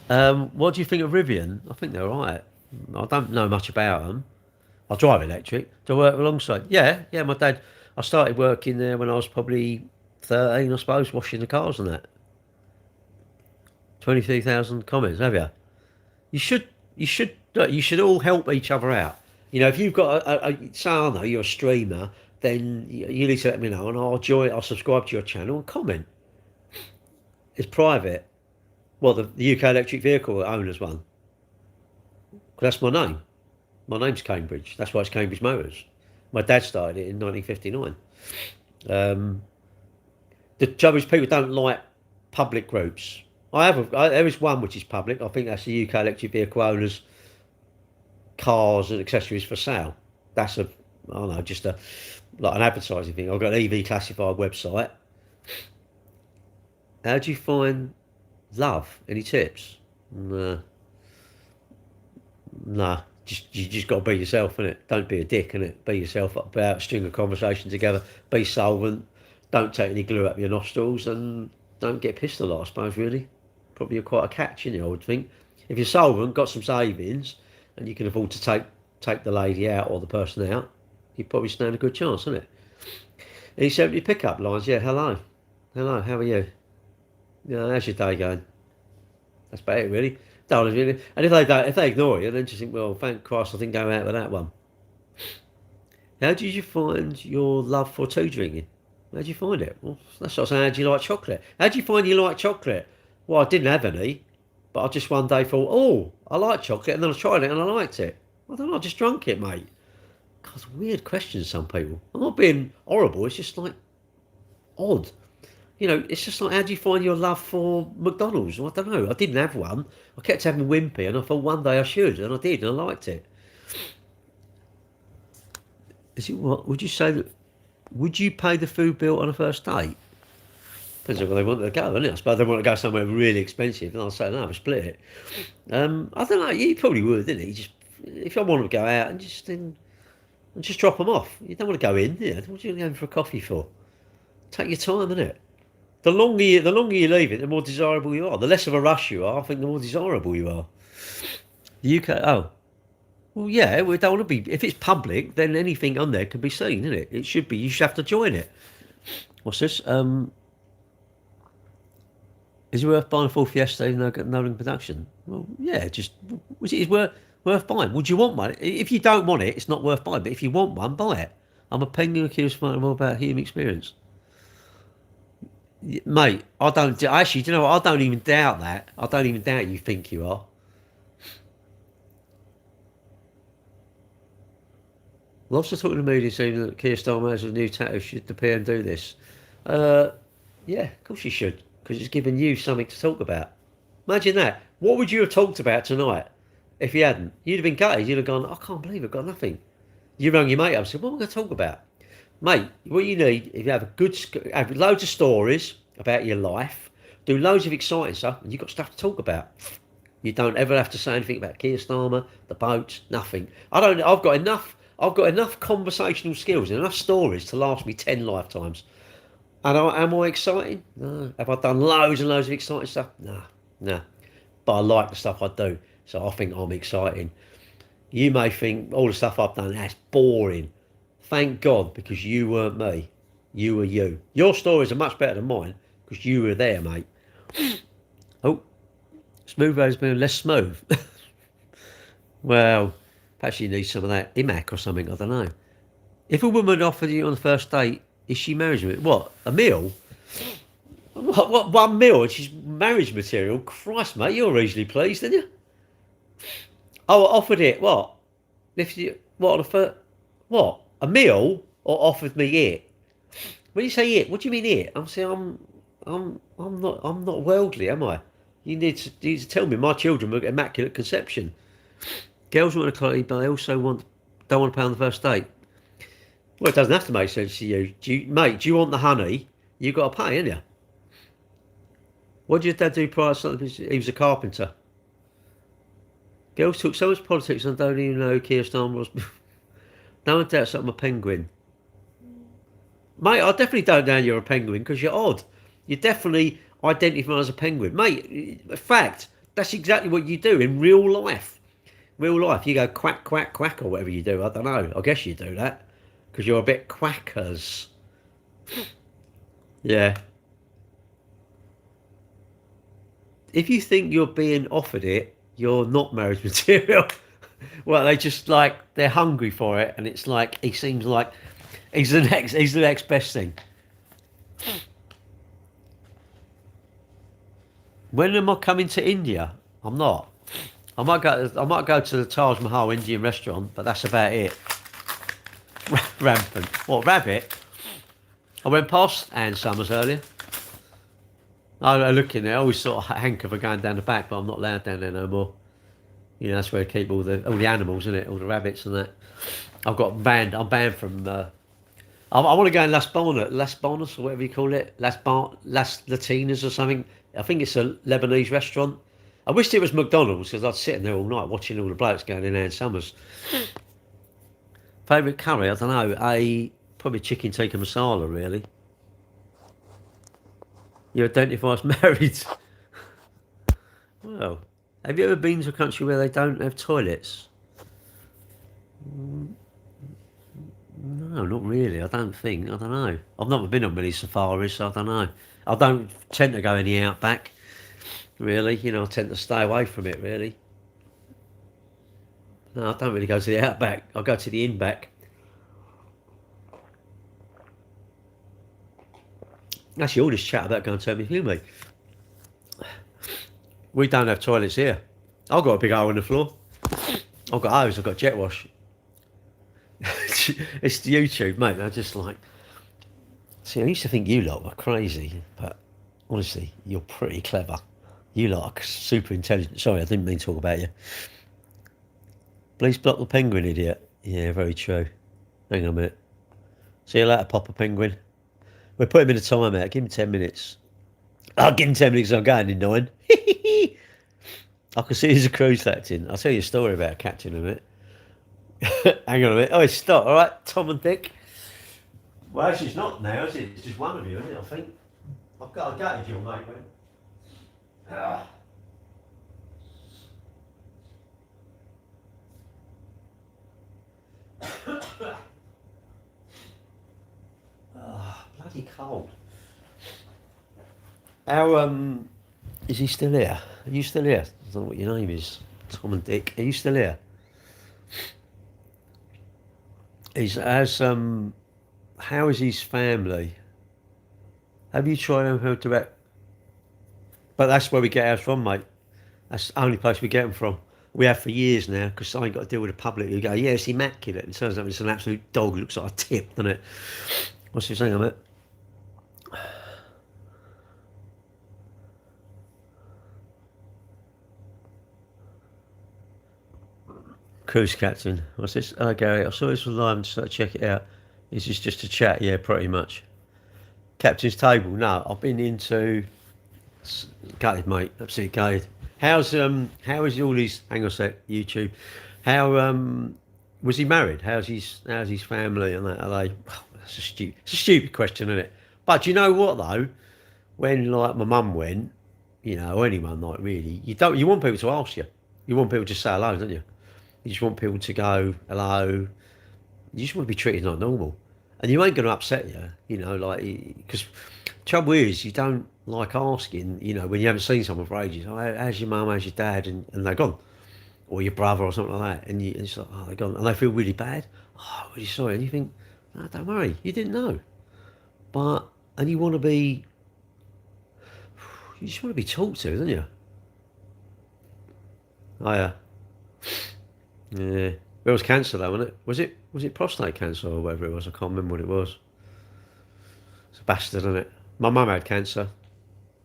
What do you think of Rivian? I think they're all right. I don't know much about them. I drive electric. Do I work alongside? Yeah. My dad. I started working there when I was probably 13, I suppose, washing the cars and that. 23,000 comments, have you? You should. You should all help each other out. You know, if you've got say, I know you're a streamer, then you need to let me know, and I'll subscribe to your channel and comment. It's private. Well, the UK electric vehicle owners one. That's my name. My name's Cambridge. That's why it's Cambridge Motors. My dad started it in 1959. The trouble is people don't like public groups. There is one which is public. I think that's the UK electric vehicle owners, cars and accessories for sale. That's I don't know, just like an advertising thing. I've got an EV classified website. How do you find love? Any tips? Nah. You just got to be yourself, innit? Don't be a dick, innit? Be yourself. About string a conversation together. Be solvent. Don't take any glue up your nostrils, and don't get pissed a lot. I suppose really, probably quite a catch, innit? I would think. If you're solvent, got some savings, and you can afford to take the lady out or the person out, you probably stand a good chance, isn't it? And he said, "You pick up lines, yeah. Hello, how are you? Yeah, how's your day going?" That's about it, really. Don't really. And if they ignore you, then just think, well, thank Christ I didn't go out with that one. How did you find your love for tea drinking? How did you find it? Well, that's what I'm saying. How do you like chocolate? How do you find you like chocolate? Well, I didn't have any, but I just one day thought, oh, I like chocolate, and then I tried it and I liked it. I don't know, I just drunk it, mate. God, weird questions, some people. I'm not being horrible, it's just like odd. You know, it's just like, how do you find your love for McDonald's? Well, I don't know. I didn't have one. I kept having Wimpy, and I thought one day I should, and I did, and I liked it. Is it what? Would you say that? Would you pay the food bill on a first date? Depends on where they want to go, isn't it? I suppose they want to go somewhere really expensive, and I'll say no, we'll split it. I don't know. You probably would, didn't you? Just if I want to go out and just drop them off. You don't want to go in, yeah. What are you going for a coffee for? Take your time, innit? The longer you leave it, the more desirable you are. The less of a rush you are, I think, the more desirable you are. The UK, well, yeah, we don't want to be. If it's public, then anything on there can be seen, isn't it? It should be. You should have to join it. What's this? Is it worth buying a full Fiesta even though no in production? Well, yeah, just it's worth buying. Would you want one? If you don't want it, it's not worth buying. But if you want one, buy it. I'm a penguin accused of more about human experience. Mate, I don't actually. Do you know what? I don't even doubt that. I don't even doubt you think you are. Lots of talking to media saying that Keir Starmer has a new tattoo. Should the PM do this? Yeah, of course you should, because it's given you something to talk about. Imagine that. What would you have talked about tonight if you hadn't? You'd have been gutted. You'd have gone, I can't believe I've got nothing. You rang your mate up and said, what am I going to talk about? Mate, what you need, if you have loads of stories about your life, do loads of exciting stuff, and you've got stuff to talk about. You don't ever have to say anything about Keir Starmer, the boats, nothing. I've got enough conversational skills and enough stories to last me 10 lifetimes. And am I exciting? No. Have I done loads and loads of exciting stuff? No. But I like the stuff I do, so I think I'm exciting. You may think all the stuff I've done, that's boring. Thank God, because you weren't me. You were you. Your stories are much better than mine, because you were there, mate. Oh, smooth road's been less smooth. Well, perhaps you need some of that imac or something, I don't know. If a woman offered you on the first date, is she marriage material? What, a meal? What, one meal and she's marriage material? Christ, mate, you're easily pleased, didn't you? Oh, offered it, what? If you, what, the first, what? A meal or offered me it? When you say it, what do you mean it? I'm saying I'm not worldly, am I? You need to tell me my children were immaculate conception. Girls want to clothe, but they also don't want to pay on the first date. Well, it doesn't have to make sense to you. Mate, do you want the honey? You got to pay, ain't you? What did your dad do prior to something? He was a carpenter. Girls talk so much politics and don't even know who Keir Starmer was. No one doubts that I'm a penguin. Mate, I definitely don't know you're a penguin because you're odd. You definitely identify as a penguin. Mate, in fact, that's exactly what you do in real life. Real life, you go quack, quack, quack or whatever you do. I don't know. I guess you do that because you're a bit quackers. Yeah. If you think you're being offered it, you're not marriage material. Well, they just like, they're hungry for it, and it's like, he seems like he's the next best thing. When am I coming to India? I'm not. I might go to the Taj Mahal Indian restaurant, but that's about it. Rampant. What, rabbit? I went past Ann Summers earlier. I look in there, I always sort of hanker for going down the back, but I'm not allowed down there no more. You know, that's where they keep all the animals, isn't it? All the rabbits and that. I'm banned from. I want to go in Las Bonas or whatever you call it, Las Latinas or something. I think it's a Lebanese restaurant. I wished it was McDonald's because I'd sit in there all night watching all the blokes going in Ann Summers. Favourite curry? I don't know. Probably chicken tikka masala, really. You identify as married. Well, have you ever been to a country where they don't have toilets? No, not really. I don't think. I don't know. I've never been on many safaris, so I don't know. I don't tend to go any outback, really. You know, I tend to stay away from it, really. No, I don't really go to the outback. I go to the inback. Actually, all this chat about going to turn me human. We don't have toilets here. I've got a big hole in the floor. I've got hose, I've got jet wash. It's the YouTube, mate. I just like... See, I used to think you lot were crazy, but honestly, you're pretty clever. You lot are super intelligent. Sorry, I didn't mean to talk about you. Please block the penguin, idiot. Yeah, very true. Hang on a minute. See you later, Papa Penguin. We'll put him in a time out. Give him 10 minutes. I'll give him 10 minutes. I'm going in 9. I can see he's a cruise captain. I'll tell you a story about a captain in a minute. Hang on a minute. Oh, it's stopped. All right, Tom and Dick. Well, actually, it's not now, is it? It's just one of you, isn't it, I think? I've got a gutted your mate, man. Bloody cold. How, is he still here? Are you still here? I don't know what your name is. Tom and Dick. Are you still here? How is his family? Have you tried how to... But that's where we get ours from, mate. That's the only place we get them from. We have for years now, because I ain't got to deal with the public who go, yeah, it's immaculate. And it turns out it's an absolute dog. It looks like a tip, doesn't it? What's he saying on it? Cruise captain. What's this? Oh, Gary, I saw this online, just to check it out. Is this just a chat? Yeah, pretty much. Captain's table. No, I've been into... Gutted, mate. Absolutely gutted. How is all his... Hang on a sec, YouTube. How, was he married? How's his family and that? Are they... Oh, it's a stupid question, isn't it? But you know what, though? When, like, my mum went, you know, or anyone, like, really, you want people to ask you. You want people to say hello, don't you? You just want people to go, hello. You just want to be treated like normal. And you ain't going to upset you, you know, like, because trouble is, you don't like asking, you know, when you haven't seen someone for ages, oh, how's your mum, how's your dad, and they're gone. Or your brother or something like that. And it's like, oh, they're gone. And they feel really bad. Oh, really sorry. And you think, no, don't worry, you didn't know. But, and you want to be, you just want to be talked to, don't you? Oh, yeah. It was cancer though, wasn't it? Was it prostate cancer or whatever it was? I can't remember what it was. It's a bastard, isn't it? My mum had cancer.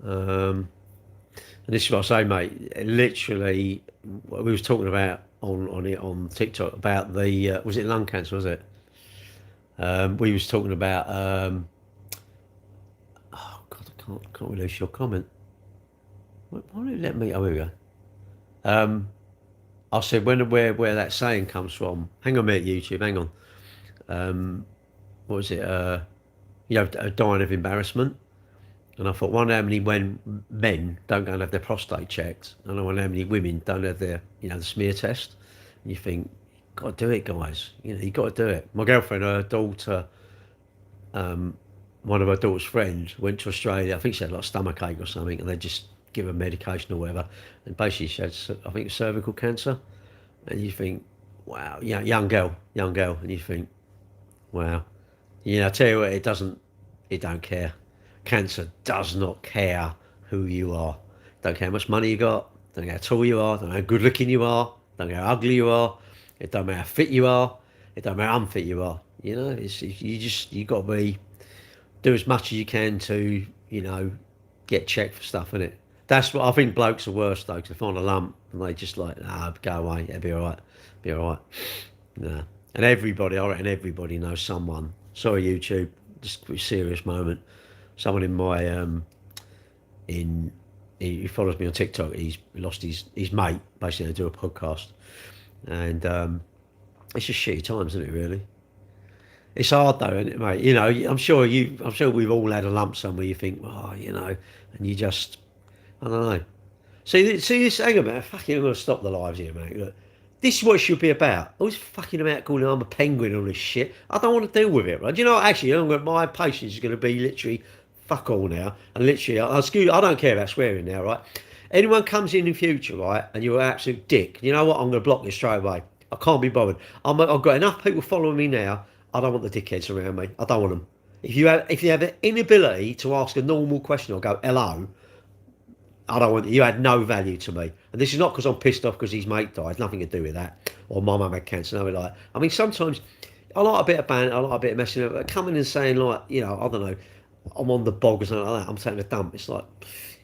And this is what I say, mate. Literally, we was talking about on TikTok about the was it lung cancer? Was it? We was talking about. Oh God, I can't release your comment. Why don't you let me? Oh, here we go. I said where that saying comes from. Hang on a minute, YouTube. Hang on. What was it? Dying of embarrassment. And I thought, wonder how many when men don't go and have their prostate checked, and I wonder how many women don't have their, the smear test. And you think, got to do it, guys. You got to do it. My girlfriend, her daughter, one of her daughter's friends went to Australia. I think she had like stomach ache or something, and they just give her medication or whatever. And basically, she had, I think, cervical cancer. And you think, wow, yeah, young girl, and you think, wow. I tell you what, it don't care. Cancer does not care who you are. Don't care how much money you got. Don't care how tall you are. Don't care how good looking you are. Don't care how ugly you are. It don't matter how fit you are. It don't matter how unfit you are. You got to do as much as you can to get checked for stuff, innit? That's what I think. Blokes are worse though, because they find a lump and they just like, go away. It'll be all right. Be all right. Nah. And I reckon everybody knows someone. Sorry, YouTube. Just a serious moment. Someone in my he follows me on TikTok. He's lost his mate. Basically, they do a podcast, and it's just shitty times, isn't it? Really, it's hard though, isn't it, mate? I'm sure we've all had a lump somewhere. You think, and you just, I don't know. See this. Hang on a minute. Fucking, I'm gonna stop the lives here, mate. Look, this is what it should be about. Always fucking about calling I'm a penguin and all this shit. I don't want to deal with it, right? Do you know what? Actually, my patience is going to be literally fuck all now. And literally, I don't care about swearing now, right? Anyone comes in future, right, and you're an absolute dick, you know what? I'm going to block you straight away. I can't be bothered. I've got enough people following me now. I don't want the dickheads around me. I don't want them. If you have the inability to ask a normal question or go hello, I don't want you. Had no value to me, and this is not because I'm pissed off because his mate died. Nothing to do with that, or my mum had cancer. No, like, I mean, sometimes I like a bit of banter, I like a bit of messing up. But coming and saying like, I don't know, I'm on the bog or something like that. I'm taking a dump. It's like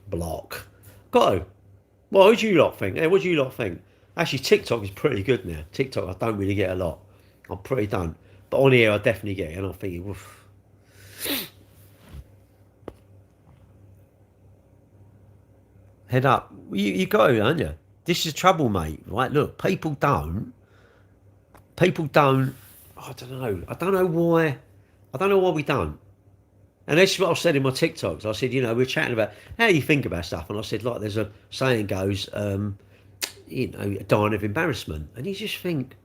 block. Got to. Well, who do you lot think? Hey, what do you lot think? Actually, TikTok is pretty good now. TikTok, I don't really get a lot. I'm pretty done, but on here I definitely get it, and I'm thinking, woof. Head up. You got to, aren't you? This is trouble, mate. Right? Look, people don't. I don't know. I don't know why. I don't know why we don't. And that's what I said in my TikToks. I said, we're chatting about how you think about stuff, and I said, like, there's a saying goes, dying of embarrassment, and you just think,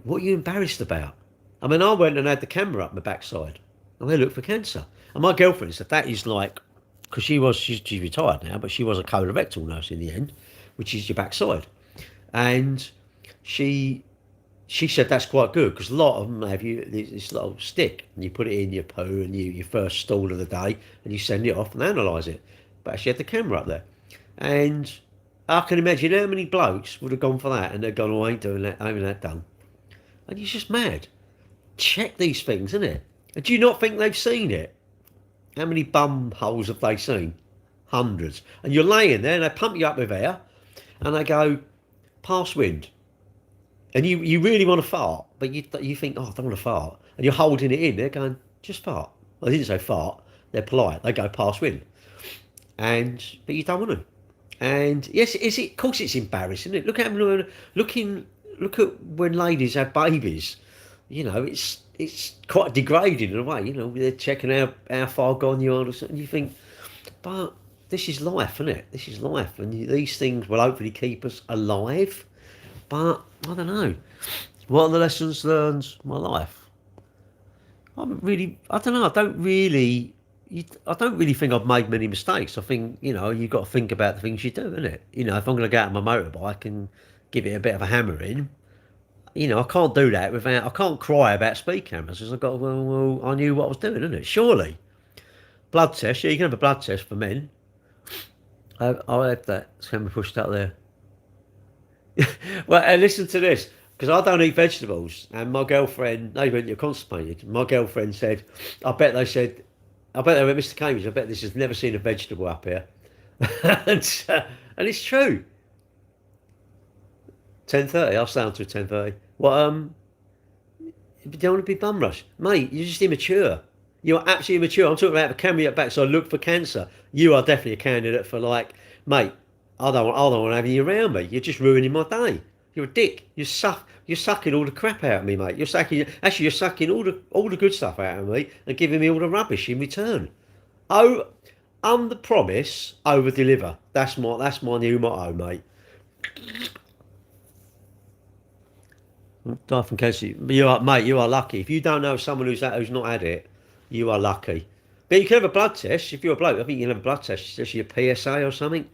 what are you embarrassed about? I mean, I went and had the camera up my backside, and they looked for cancer, and my girlfriend said that is like. Because she's retired now, but she was a colorectal nurse in the end, which is your backside, and she said that's quite good because a lot of them have this little stick and you put it in your poo and your first stool of the day and you send it off and analyse it. But she had the camera up there, and I can imagine how many blokes would have gone for that and they've gone, oh, I ain't doing that, having that done, and you're just mad. Check these things, innit? And do you not think they've seen it? How many bum holes have they seen? Hundreds. And you're laying there and they pump you up with air and they go, pass wind. And you really want to fart, but you think, oh, I don't want to fart. And you're holding it in. They're going, just fart. Well, they didn't say fart. They're polite. They go, pass wind. But you don't want to. And yes, of course it's embarrassing, isn't it? Look at when ladies have babies. It's quite degrading in a way, they're checking how far gone you are or something. You think, but this is life, isn't it? This is life, and these things will hopefully keep us alive. But I don't know. What are the lessons learned in my life? I don't know. I don't really think I've made many mistakes. I think, you've got to think about the things you do, innit? If I'm going to go out on my motorbike and give it a bit of a hammering, I can't do that I can't cry about speed cameras because I've got, I knew what I was doing, innit? Surely. Blood test, yeah, you can have a blood test for men. I had that. It's going to be pushed out there. Well, and listen to this, because I don't eat vegetables, and my girlfriend, they went, you're constipated. My girlfriend said, I bet they went, Mr. Cambridge, I bet this has never seen a vegetable up here. And it's true. 10:30, I'll stay on till 10:30. Well, you don't want to be bum rush. Mate, you're just immature. You're absolutely immature. I'm talking about the camera back, so I look for cancer. You are definitely a candidate for mate, I don't want to have you around me. You're just ruining my day. You're a dick. You're sucking all the crap out of me, mate. You're sucking all the good stuff out of me and giving me all the rubbish in return. Oh, under promise, over deliver. That's my new motto, mate. Die from cancer. Mate. You are lucky. If you don't know someone who's not had it, you are lucky. But you can have a blood test if you're a bloke. I think you can have a blood test. Just your PSA or something.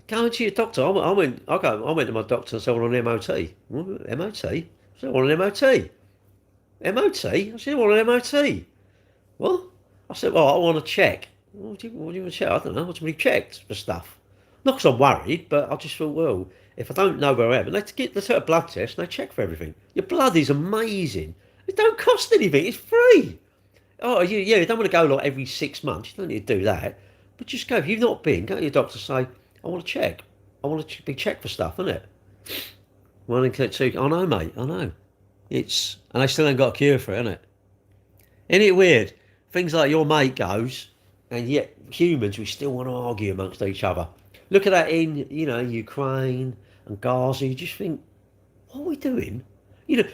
Go to your doctor. I went to my doctor and said, I want an MOT. MOT? I said, I want an MOT. MOT? I said, I want an MOT. What? I said, well, I want to check. What do you want to check? I don't know. I want to be checked for stuff. Not because I'm worried, but I just thought, well, if I don't know where I am, let's take a blood test and they check for everything. Your blood is amazing. It don't cost anything. It's free. Oh, you don't want to go every 6 months. You don't need to do that. But just go. If you've not been, go to your doctor and say, I want to check. I want to be checked for stuff, innit? One and two. I know, mate. I know. And they still ain't got a cure for it, innit? Isn't it weird? Things like your mate goes, and yet humans, we still want to argue amongst each other. Look at that in, Ukraine and Gaza. You just think, what are we doing?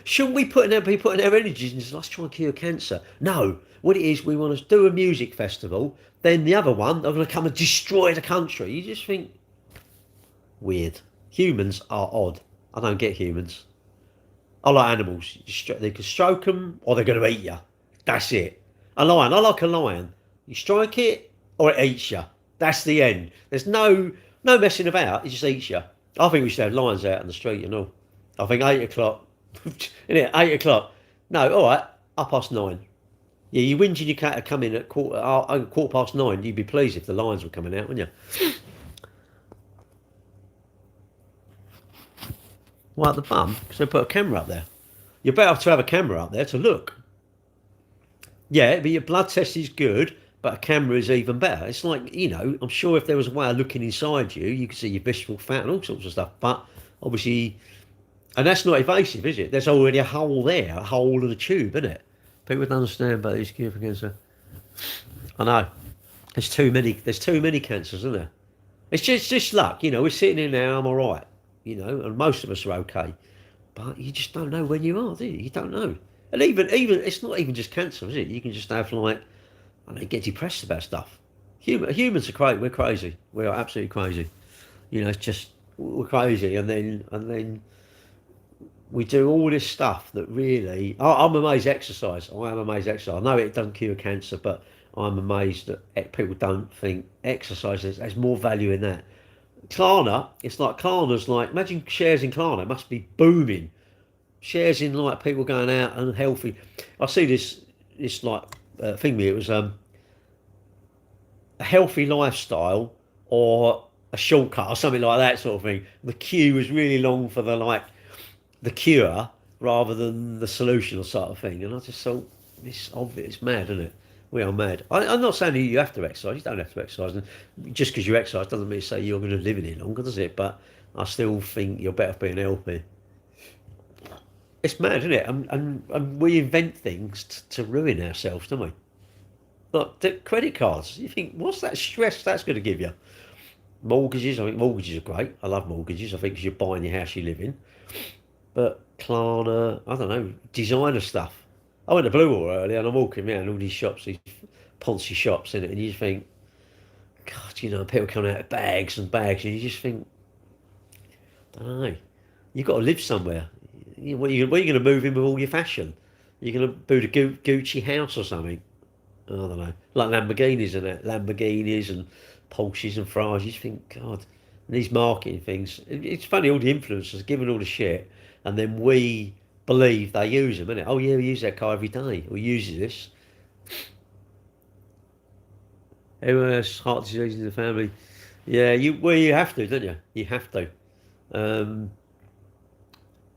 Shouldn't we be putting our energies into let's try and cure cancer? No. What it is, we want to do a music festival. Then the other one, they're going to come and destroy the country. You just think, weird. Humans are odd. I don't get humans. I like animals. They can stroke them or they're going to eat you. That's it. A lion. I like a lion. You strike it or it eats you. That's the end. There's no messing about. It just eats you. I think we should have lions out in the street and all. I think 8 o'clock. Isn't it? 8 o'clock. No, all right. 9:30. Yeah, you whinge in your cat to come in at 9:15. You'd be pleased if the lions were coming out, wouldn't you? Well, at the bum, because they put a camera up there. You're better to have a camera up there to look. Yeah, but your blood test is good, but a camera is even better. It's like, I'm sure if there was a way of looking inside you, you could see your visceral fat and all sorts of stuff. But obviously, and that's not invasive, is it? There's already a hole there, a hole in the tube, isn't it? People don't understand about these cure for cancer. I know. There's too many cancers, isn't there? It's just luck, we're sitting here now, I'm alright, and most of us are okay. But you just don't know when you are, do you? You don't know. And even it's not even just cancer, is it? You can just have get depressed about stuff. Humans are crazy. We're crazy. We are absolutely crazy. It's just we're crazy, and then we do all this stuff that really. I'm amazed exercise. I am amazed exercise. I know it doesn't cure cancer, but I'm amazed that people don't think exercise has more value in that. Klarna, Klarna's imagine shares in Klarna must be booming. Shares in people going out and healthy. I see this thing where it was a healthy lifestyle or a shortcut or something like that sort of thing. The queue was really long for the cure rather than the solution or sort of thing. And I just thought, it's mad, isn't it? We are mad. I'm not saying you have to exercise. You don't have to exercise. And just because you exercise doesn't mean to say you're going to live in it longer, does it? But I still think you're better being healthy. It's mad, isn't it? And we invent things to ruin ourselves, don't we? Like the credit cards. You think, what's that stress that's going to give you? Mortgages. I think mortgages are great. I love mortgages. I think because you're buying your house you live in. But Klarna, I don't know, designer stuff. I went to Blue Water earlier and I'm walking around all these shops, these poncy shops in it, and you just think, God, people coming out of bags and bags, and you just think, I don't know. You've got to live somewhere. Where are you going to move in with all your fashion? You're going to build a Gucci house or something. I don't know. Like Lamborghinis and that. Lamborghinis and Porsches and Ferraris. You just think, God, these marketing things. It's funny, all the influencers giving all the shit, and then we believe they use them, innit? Oh, yeah, we use that car every day. We use this. Everyone has heart disease in the family. Yeah, you have to, don't you? You have to. Um,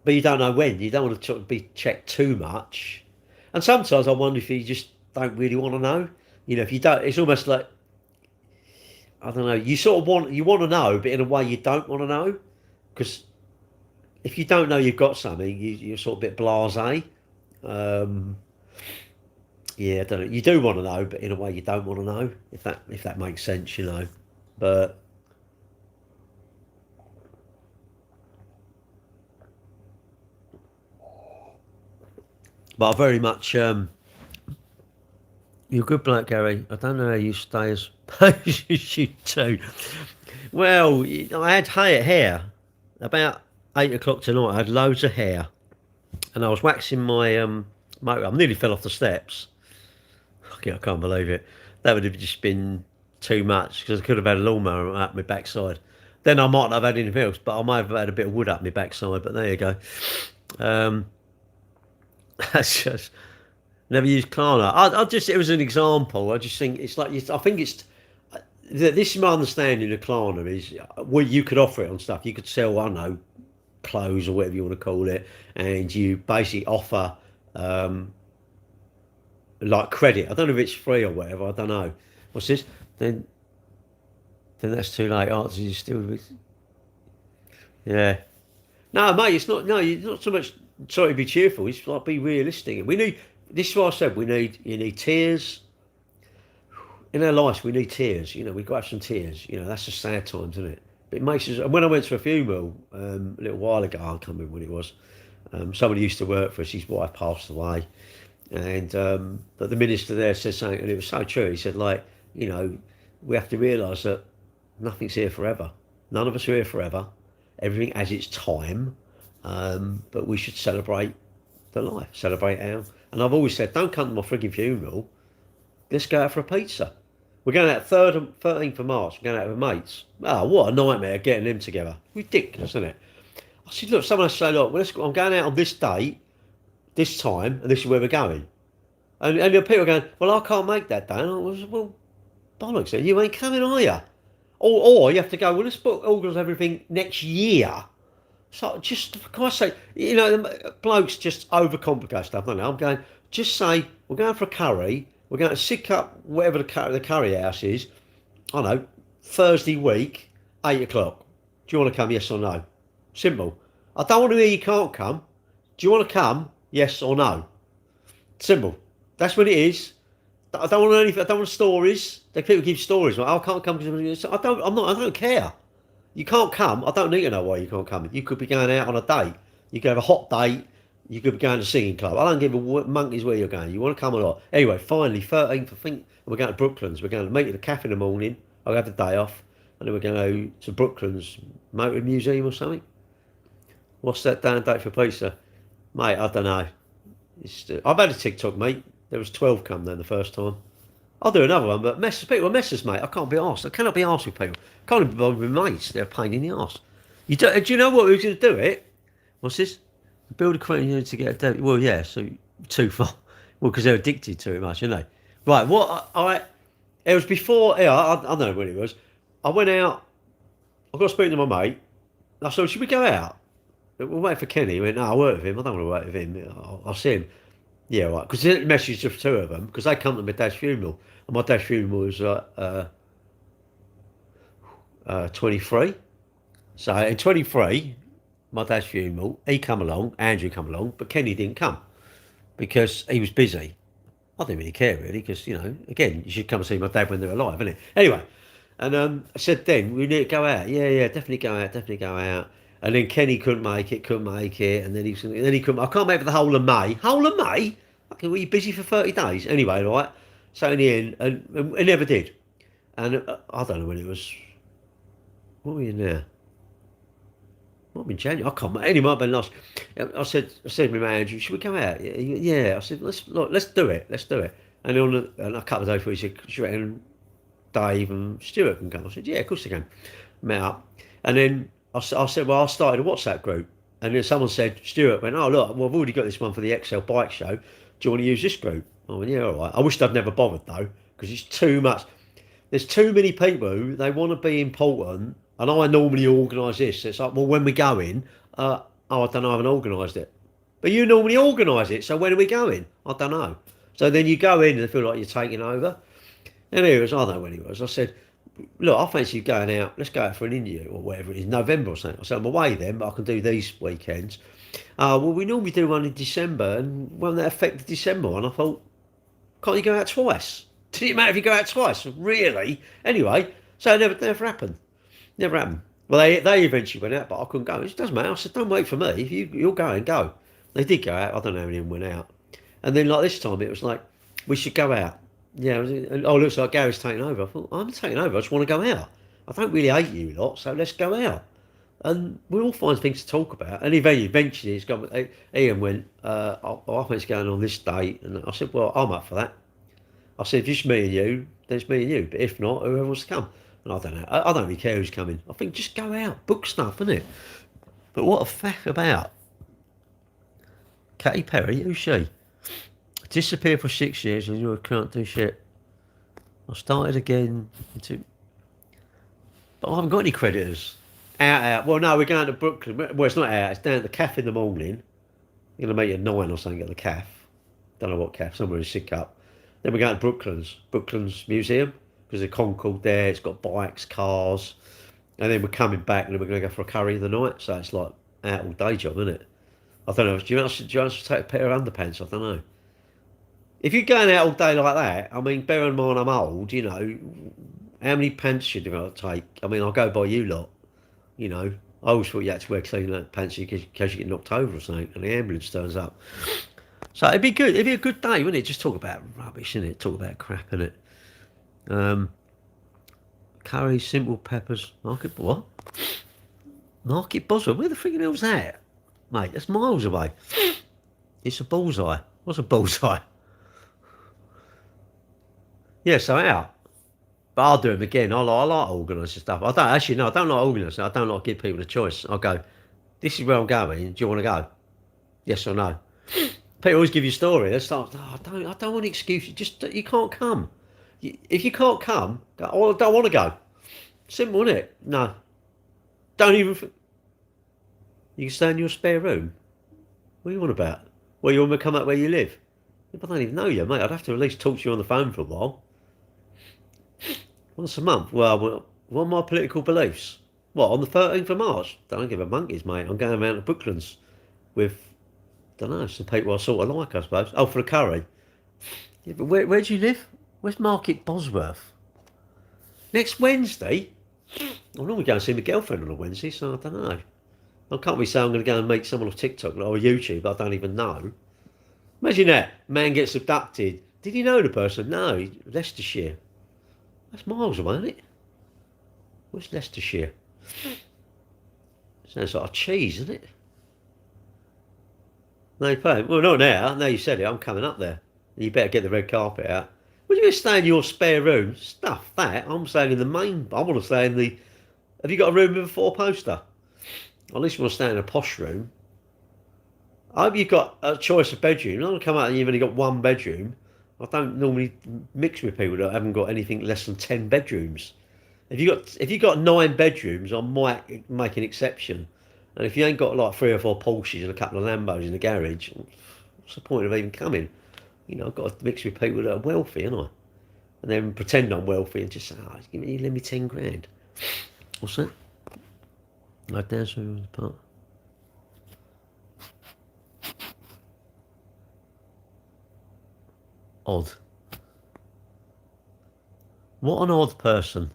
but you don't know when. You don't want to be checked too much. And sometimes I wonder if you just don't really want to know. You know, if you don't, it's almost like I don't know. You want to know, but in a way you don't want to know, because if you don't know you've got something, you're sort of a bit blasé. Um, yeah, I don't know. You do want to know, but in a way you don't want to know. If that makes sense, you know. But I very much. You're a good bloke, Gary. I don't know how you stay as patient as you do. Well, I had hair. About 8 o'clock tonight, I had loads of hair. And I was waxing my motor. I nearly fell off the steps. I can't believe it. That would have just been too much because I could have had a lawnmower up my backside. Then I might not have had anything else, but I might have had a bit of wood up my backside. But there you go. Um, that's just never used Klarna. It was an example. I just think it's like I think it's this is my understanding of Klarna is well, you could offer it on stuff. You could sell, I don't know, clothes or whatever you want to call it, and you basically offer like credit. I don't know if it's free or whatever. I don't know. What's this? Then that's too late. Arts is still with. Yeah. No, mate, it's not. No, you're not so much. Sorry to be cheerful. It's like be realistic. We need. This is what I said. You need tears in our lives. We need tears. You know, we've got to have some tears. You know, that's the sad times, isn't it? But it makes us. And when I went to a funeral a little while ago, I can't remember when it was. Somebody used to work for us. His wife passed away, and but the minister there said something, and it was so true. He said, like, you know, we have to realise that nothing's here forever. None of us are here forever. Everything has its time, but we should celebrate the life, celebrate our. And I've always said, don't come to my frigging funeral. Let's go out for a pizza. We're going out 13th of March. We're going out with mates. Oh, what a nightmare getting them together. Ridiculous, isn't it? I said, look, someone say, look, I'm going out on this date, this time, and this is where we're going. And the people are going, well, I can't make that day. And I was, well, bollocks, you ain't coming, are you? Or you have to go, well, let's book organise everything next year. So just, for Christ's sake, you know, blokes just overcomplicate stuff, don't they? I'm going, just say, we're going for a curry, we're going to sick up whatever the curry house is, I don't know, Thursday week, 8 o'clock. Do you want to come, yes or no? Simple. I don't want to hear you can't come. Do you want to come, yes or no? Simple. That's what it is. I don't want anything. I don't want stories. People give stories. Like, oh, I can't come because I don't. I'm not. I don't care. You can't come. I don't need to know why you can't come. You could be going out on a date. You could have a hot date. You could be going to a singing club. I don't give a monkeys where you're going. You want to come or not? Anyway, finally, 13th. I think we're going to Brooklands. We're going to meet at the cafe in the morning. I'll have the day off, and then we're going to go to Brooklands Motor Museum or something. What's that down date for pizza, mate? I don't know. I've had a TikTok, mate. There was 12 come then the first time. I'll do another one, but people are messers, mate. I can't be arsed. I cannot be arsed with people. I can't even bother with mates. They're a pain in the arse. Do you know what? Who's going to do it? What's this? Build a crane to get a debit. Well, yeah, so too far. Well, because they're addicted to it much, aren't they? Right, it was before, yeah, I don't know when it was. I went out, I got speaking to my mate. I said, should we go out? We'll wait for Kenny. He went, no, I'll work with him. I don't want to work with him. I'll see him. Yeah, right. Because he messaged the two of them because they come to my dad's funeral. And my dad's funeral was 23. So in 23, my dad's funeral, he come along, Andrew come along, but Kenny didn't come because he was busy. I didn't really care really because, you know, again, you should come and see my dad when they're alive, innit? Anyway, and I said then, we need to go out. Yeah, definitely go out. And then Kenny couldn't make it, and then he couldn't. I can't make it for the whole of May. Whole of May? Okay, were you busy for 30 days? Anyway, right. So in the end, and it never did. And I don't know when it was. What were we in there? Might have been January. I can't. Anyway, might have been last. I said to my man Andrew, should we go out? Yeah. I said let's do it. Let's do it. And and a couple of days before he said, "Do you reckon Dave and Stuart can come?" I said, "Yeah, of course they can." Met up, and then I said, "Well, I started a WhatsApp group." And then someone said, Stuart went, "Oh look, well, I've already got this one for the XL bike show. Do you want to use this group?" I went, "Yeah, all right." I wished I'd never bothered though, because it's too much. There's too many people who they want to be important, and I normally organise this. It's like, well, when we going? Oh, I don't know. I haven't organised it. But you normally organise it, so when are we going? I don't know. So then you go in and feel like you're taking over. And he was, I don't know when he was. I said, "Look, I fancy going out. Let's go out for an interview or whatever it is, November or something." I said, "I'm away then, but I can do these weekends." Well, we normally do one in December, and won't that affect December? And I thought, can't you go out twice? Did it matter if you go out twice? Really? Anyway, so it never happened. Never happened. Well, they eventually went out, but I couldn't go. It doesn't matter. I said, "Don't wait for me. If you're going, go." They did go out. I don't know how many of them went out. And then like this time, it was like, we should go out. Yeah. Oh, it looks like Gary's taking over. I thought, I'm taking over. I just want to go out. I don't really hate you lot, so let's go out. And we all find things to talk about. And eventually, it's gone. Ian went, I think it's going on this date. And I said, "Well, I'm up for that." I said, "If it's me and you, then it's me and you. But if not, whoever wants to come." And I don't know. I don't really care who's coming. I think just go out, book stuff, innit? But what a fact about Katy Perry, who's she? Disappeared for 6 years and you can't do shit. I started again but I haven't got any creditors. Out. Well, no, we're going to Brooklyn. Well, it's not out. It's down at the cafe in the morning. We're going to meet at 9 or something at the cafe. Don't know what cafe. Somewhere in Sidcup. Then we're going to Brooklands Museum. Because the Concord there. It's got bikes, cars. And then we're coming back and then we're going to go for a curry in the night. So it's like out all day job, isn't it? I don't know. Do you want to take a pair of underpants? I don't know. If you're going out all day like that, I mean, bear in mind I'm old, how many pants should I take? I mean, I'll go by you lot, you know. I always thought you had to wear clean pants in case you get knocked over or something and the ambulance turns up. So it'd be good. It'd be a good day, wouldn't it? Just talk about rubbish, innit? Talk about crap, innit? Curry, simple peppers, market, what? Market Boswell? Where the freaking hell's that? Mate, that's miles away. It's a bullseye. What's a bullseye? Yeah, so out. But I'll do them again. I like organising stuff. I don't like organising. I don't like give people a choice. I'll go, "This is where I'm going. Do you want to go? Yes or no?" People always give you a story. They start, "Oh, I don't want an excuse. You can't come. If you can't come, go, oh, I don't want to go." Simple, isn't it? No. Don't even... You can stay in your spare room. What are you on about? Well, you want me to come up where you live? If I don't even know you, mate, I'd have to at least talk to you on the phone for a while. Once a month. Well, what are my political beliefs? What, on the 13th of March? Don't give a monkeys, mate. I'm going around to Brooklands with, don't know, some people I sort of like, I suppose. Oh, for the curry. Yeah, but where do you live? Where's Market Bosworth? Next Wednesday? I'm normally going to see my girlfriend on a Wednesday, so I don't know. I can't be saying I'm going to go and meet someone off TikTok or YouTube I don't even know. Imagine that. Man gets abducted. Did you know the person? No, Leicestershire. That's miles away, isn't it? Where's Leicestershire? Sounds like a cheese, isn't it? No, you pay. Well, not now. Now you said it, I'm coming up there. You better get the red carpet out. Would you stay in your spare room? Stuff that. I'm staying in the main. I want to stay in the... Have you got a room with a four-poster? At least you want to stay in a posh room. I hope you've got a choice of bedroom. I don't come out and you've only got one bedroom. I don't normally mix with people that haven't got anything less than 10 bedrooms. If you got 9 bedrooms, I might make an exception. And if you ain't got like 3 or 4 Porsches and a couple of Lambos in the garage, what's the point of even coming? I've got to mix with people that are wealthy, haven't I? And then pretend I'm wealthy and just say, "Oh, lend me 10 grand. What's that? Like dance with the part. Odd. What an odd person.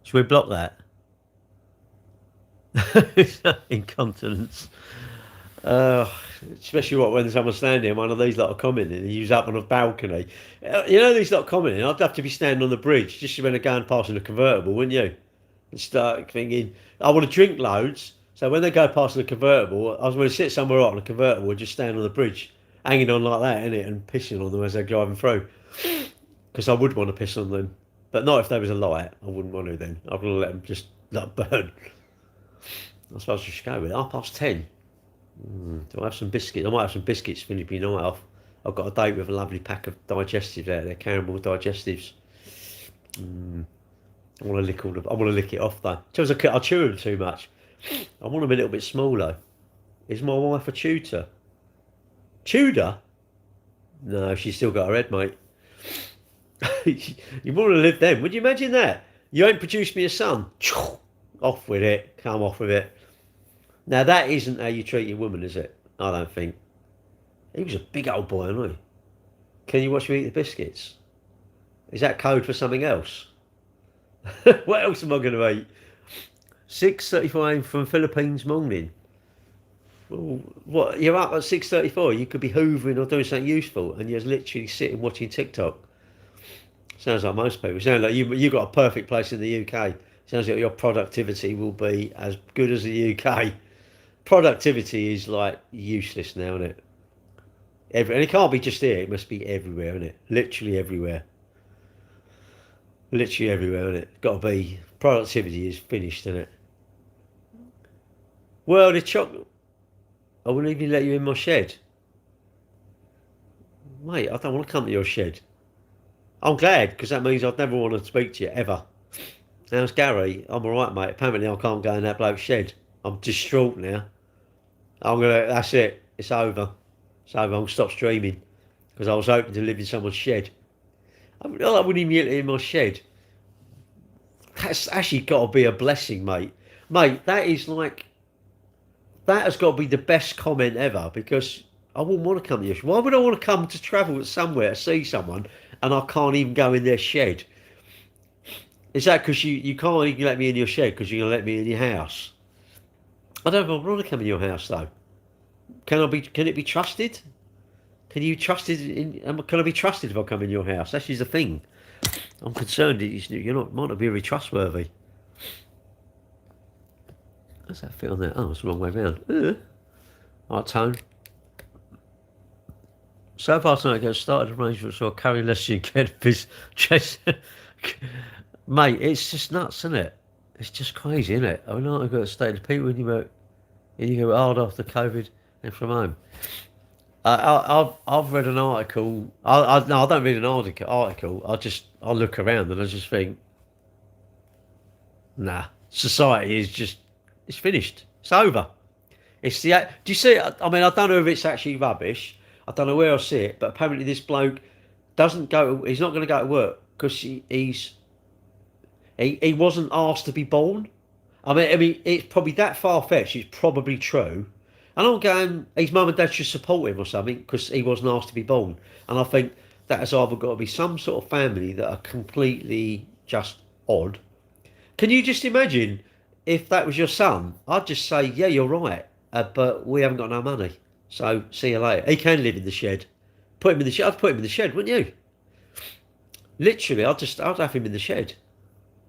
Should we block that? Incontinence. Especially when someone's standing, one of these lot are commenting, and he's up on a balcony. These lot commenting, I'd have to be standing on the bridge just when they're going past in a convertible, wouldn't you? and start thinking, I want to drink loads. So when they go past the convertible, I was going to sit somewhere on a convertible and just stand on the bridge, hanging on like that, innit, and pissing on them as they're driving through. Because I would want to piss on them, but not if there was a light. I wouldn't want to then. I'd want to let them just like burn. I suppose we should go with it. 10:30. Do I have some biscuits? I might have some biscuits to finish my night off. I've got a date with a lovely pack of digestives out there, caramel digestives. I want to lick all the. I want to lick it off though. Because I chew them too much. I want them a little bit smaller. Is my wife a tutor? Tudor? No, she's still got her head, mate. You want to live then? Would you imagine that? You ain't produced me a son. Off with it. Come off with it. Now that isn't how you treat your woman, is it? I don't think. He was a big old boy, wasn't he? Can you watch me eat the biscuits? Is that code for something else? What else am I going to eat? 6:34 a.m. from Philippines morning. Well, what? You're up at 6:34. You could be hoovering or doing something useful, and you're literally sitting watching TikTok. Sounds like most people. Sounds like you got a perfect place in the UK. Sounds like your productivity will be as good as the UK. Productivity is like useless now, isn't it? And it can't be just here. It must be everywhere, isn't it? Literally everywhere. Literally everywhere, isn't it? Got to be. Productivity is finished, isn't it? Well, the chocolate. I wouldn't even let you in my shed. Mate, I don't want to come to your shed. I'm glad, because that means I'd never want to speak to you, ever. How's Gary? I'm alright, mate. Apparently I can't go in that bloke's shed. I'm distraught now. That's it. It's over. It's over. I'm going to stop streaming. Because I was hoping to live in someone's shed. I wouldn't even get in my shed. That's actually got to be a blessing, mate. Mate, that is like... That has got to be the best comment ever, because I wouldn't want to come to your shed. Why would I want to come to travel somewhere to see someone and I can't even go in their shed? Is that because you can't even let me in your shed because you're going to let me in your house? I don't want to come in your house though. Can it be trusted? Can I be trusted if I come in your house? That's just the thing. I'm concerned that might not be very trustworthy. How's that fit on there? Oh, it's the wrong way round. Right, Tone. So far tonight, I started arrangements for a curry lesson in chest. Mate, it's just nuts, isn't it? It's just crazy, isn't it? I mean, I've got to stay to people when you go hard after COVID and from home. I've read an article. No, I don't read an article. I look around and I just think, nah, society it's finished. It's over. Do you see it? I mean, I don't know if it's actually rubbish. I don't know where I see it, but apparently this bloke he's not going to go to work because he wasn't asked to be born. I mean, it's probably that far-fetched. It's probably true. And I'm going, his mum and dad should support him or something because he wasn't asked to be born. And I think that has either got to be some sort of family that are completely just odd. Can you just imagine if that was your son? I'd just say, yeah, you're right, but we haven't got no money. So see you later. He can live in the shed. Put him in the shed. I'd put him in the shed, wouldn't you? Literally, I'd have him in the shed.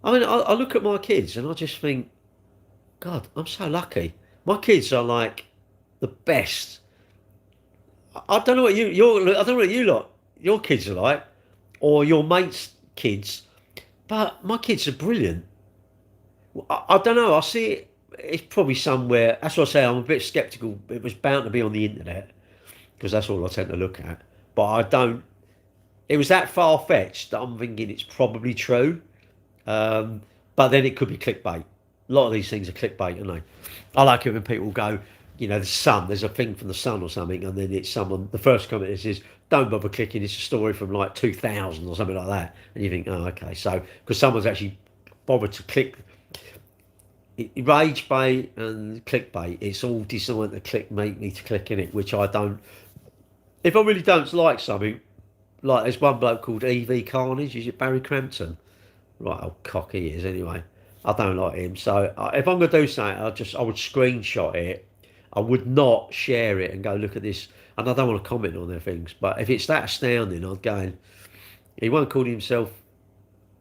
I mean, I look at my kids and I just think, God, I'm so lucky. My kids are like the best. I don't know what your kids are like, or your mates' kids, but my kids are brilliant. I don't know. I see it. It's probably somewhere. That's what I say. I'm a bit sceptical. It was bound to be on the internet because that's all I tend to look at. But I don't. It was that far fetched that I'm thinking it's probably true. But then it could be clickbait. A lot of these things are clickbait, aren't they? I like it when people go, the Sun, there's a thing from the Sun or something, and then it's someone, the first comment is, don't bother clicking, it's a story from like 2000 or something like that. And you think, oh, okay. So, because someone's actually bothered to click, rage bait and clickbait, it's all designed to make me to click in it, which I don't. If I really don't like something, like there's one bloke called EV Carnage, is it Barry Crampton? Right, old cock he is anyway. I don't like him. So if I'm going to do something, I would screenshot it. I would not share it and go, look at this. And I don't want to comment on their things. But if it's that astounding, I'd go, he won't call himself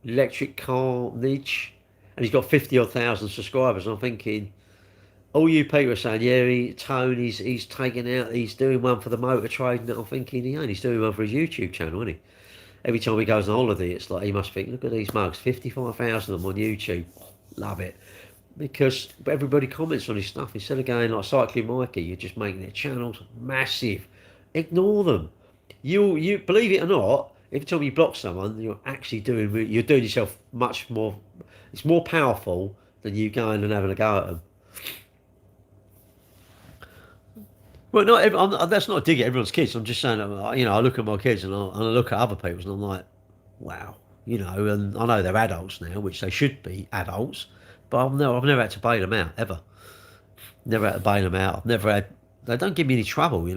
Electric Carnage. and he's got 50 odd thousand subscribers. And I'm thinking, all you people are saying, yeah, Tone, he's taking out, he's doing one for the motor trade. And I'm thinking, he's doing one for his YouTube channel, isn't he? Every time he goes on holiday, it's like he must think, look at these mugs, 55,000 of them on YouTube. Love it. Because everybody comments on his stuff. Instead of going like Cycling Mikey, you're just making their channels massive. Ignore them. You believe it or not, every time you block someone, you're doing yourself much more. It's more powerful than you going and having a go at them. Well, that's not a dig at everyone's kids. I'm just saying, I look at my kids and I look at other people's and I'm like, wow, and I know they're adults now, which they should be adults, but I've never had to bail them out, ever. Never had to bail them out. They don't give me any trouble,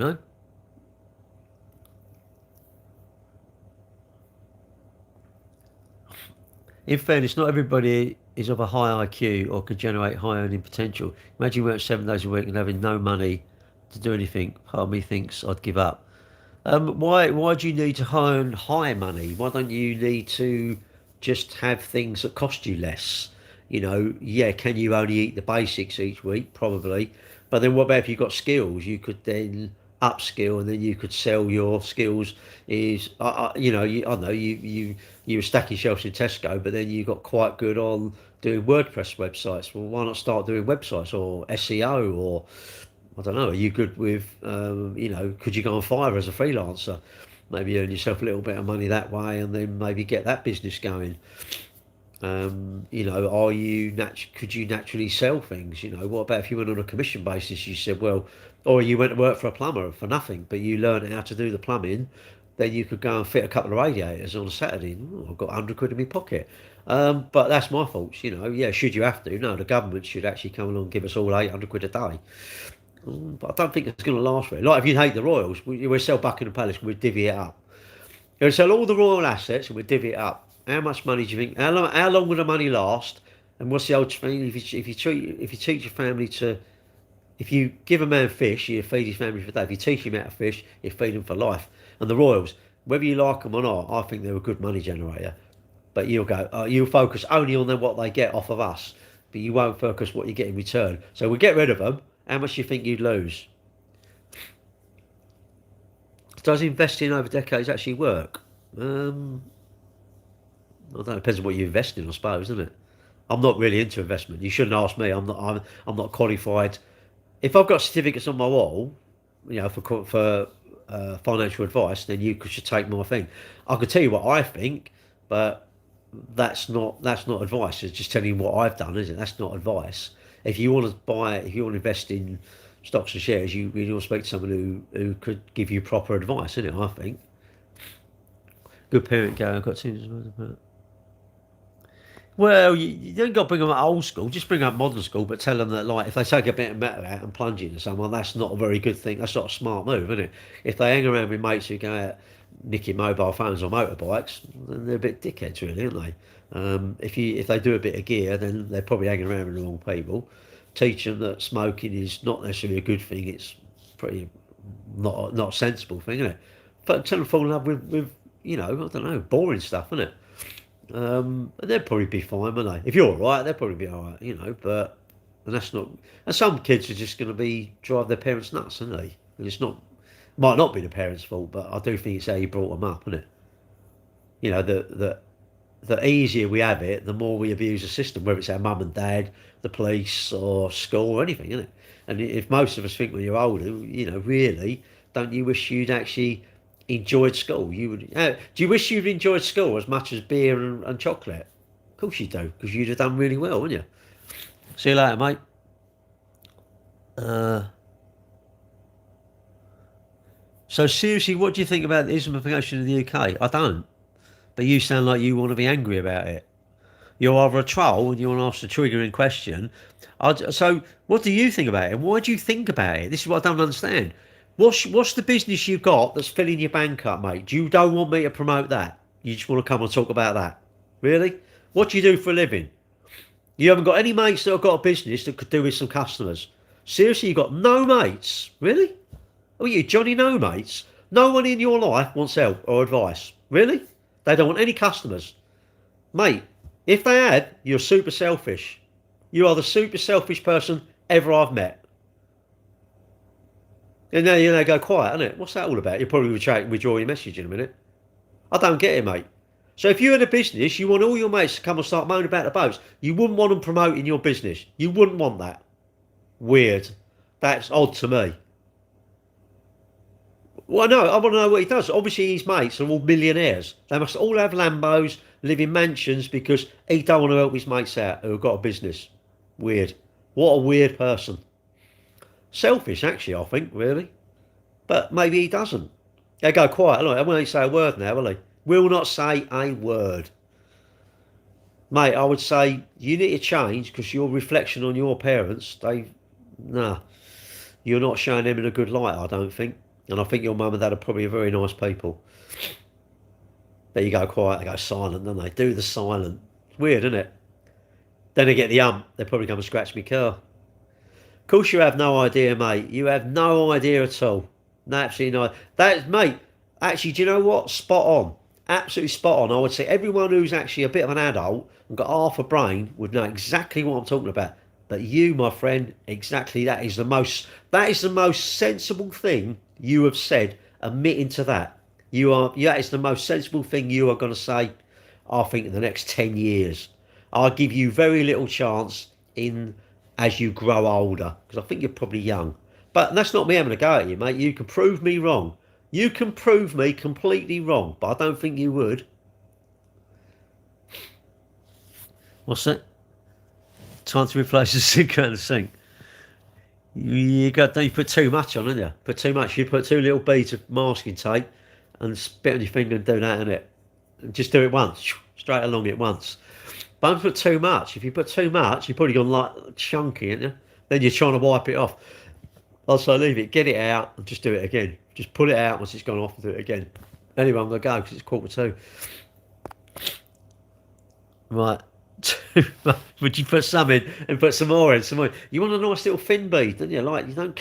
In fairness, not everybody is of a high IQ or can generate high earning potential. Imagine working 7 days a week and having no money to do anything. Part of me thinks I'd give up. Why do you need to earn high money? Why don't you need to just have things that cost you less? Yeah, can you only eat the basics each week? Probably. But then what about if you've got skills? You could then upskill and then you could sell your skills. I know you were stacking shelves in Tesco, but then you got quite good on doing WordPress websites. Well, why not start doing websites or SEO or I don't know. Are you good with, could you go on Fiverr as a freelancer? Maybe earn yourself a little bit of money that way and then maybe get that business going. Could you naturally sell things? What about if you went on a commission basis? You said, well, or you went to work for a plumber for nothing, but you learned how to do the plumbing. Then you could go and fit a couple of radiators on a Saturday. Oh, I've got 100 quid in my pocket. But that's my fault, Yeah, should you have to? No, the government should actually come along and give us all 800 quid a day. But I don't think it's going to last very. Like if you hate the Royals, we sell Buckingham Palace, we divvy it up. We sell all the royal assets and we divvy it up. How much money do you think? How long will the money last? And what's the old thing? If you teach your family to, if you give a man fish, you feed his family for a day. If you teach him how to fish, you feed him for life. And the Royals, whether you like them or not, I think they're a good money generator. But you'll focus only on what they get off of us, but you won't focus what you get in return. So we get rid of them. How much do you think you'd lose? Does investing over decades actually work? I don't know. It depends on what you invest in, I suppose, doesn't it? I'm not really into investment. You shouldn't ask me. I'm not qualified. If I've got certificates on my wall, for financial advice, then you should take my thing. I could tell you what I think, but that's not advice. It's just telling you what I've done, isn't it? That's not advice. If you want to invest in stocks and shares, you really want to speak to someone who could give you proper advice, isn't it? I think. Good parent go. I've got to. Well, you don't got to bring them up old school. Just bring up modern school, but tell them that, like, if they take a bit of metal out and plunge it into someone, that's not a very good thing. That's not a smart move, isn't it? If they hang around with mates who go out nicking mobile phones or motorbikes, then they're a bit dickheads, really, aren't they? If they do a bit of gear, then they're probably hanging around with the wrong people. Teach them that smoking is not necessarily a good thing. It's pretty not a sensible thing, isn't it? But tell them to fall in love with I don't know, boring stuff, isn't it? And they'll probably be fine, won't they? If you're all right, they'll probably be all right, But and that's not. And some kids are just going to drive their parents nuts, aren't they? And it's not. Might not be the parents' fault, but I do think it's how you brought them up, isn't it? The easier we have it, the more we abuse the system, whether it's our mum and dad, the police, or school, or anything, isn't it? And if most of us think when you're older, really, don't you wish you'd actually enjoyed school? You would. Do you wish you'd enjoyed school as much as beer and chocolate? Of course you do, because you'd have done really well, wouldn't you? See you later, mate. So seriously, what do you think about the Islamification in the UK? I don't. But you sound like you want to be angry about it. You're either a troll and you want to ask a triggering question. So what do you think about it? And why do you think about it? This is what I don't understand. What's the business you've got that's filling your bank up, mate? You don't want me to promote that. You just want to come and talk about that. Really? What do you do for a living? You haven't got any mates that have got a business that could do with some customers. Seriously, you've got no mates? Really? Oh, you Johnny no mates? No one in your life wants help or advice? Really? They don't want any customers. Mate, If they had, you're super selfish. You are the super selfish person ever I've met. And now you know go quiet, isn't it? What's that all about? You'll probably withdraw your message in a minute. I don't get it, mate. So if you had a business, you want all your mates to come and start moaning about the boats. You wouldn't want them promoting your business. You wouldn't want that. Weird. That's odd to me. Well, no, I want to know what he does. Obviously, his mates are all millionaires. They must all have Lambos, live in mansions because he don't want to help his mates out who have got a business. Weird. What a weird person. Selfish, actually, I think, really. But maybe he doesn't. They go quiet. Look, I won't say a word now, will he? Will not say a word. Mate, I would say you need to change because your reflection on your parents, you're not showing them in a good light, I don't think. And I think your mum and dad are probably very nice people. But you go quiet, they go silent, don't they? Do the silent. It's weird, isn't it? Then they get the they probably come and scratch me car. Of course you have no idea, mate. You have no idea at all. No, absolutely no. That, mate, actually, do you know what? Spot on. Absolutely spot on. I would say everyone who's actually a bit of an adult and got half a brain would know exactly what I'm talking about. But you, my friend, exactly that is the most sensible thing you have said, admitting to that. That is the most sensible thing you are going to say, I think, in the next 10 years. I'll give you very little chance in as you grow older, because I think you're probably young. But that's not me having a go at you, mate. You can prove me wrong. You can prove me completely wrong, but I don't think you would. What's that? Time to replace the sink and the sink. You put too much on, haven't you? Put too much. You put 2 little beads of masking tape and spit on your finger and do that, innit? And just do it once, straight along it once. But don't put too much. If you put too much, you've probably gone like chunky, ain't you? Then you're trying to wipe it off. Also, leave it, get it out, and just do it again. Just pull it out once it's gone off and do it again. Anyway, I'm going to go because it's 1:45. Right. Would you put some in and put some more in? Some more. You want a nice little thin bead, don't you? Like you don't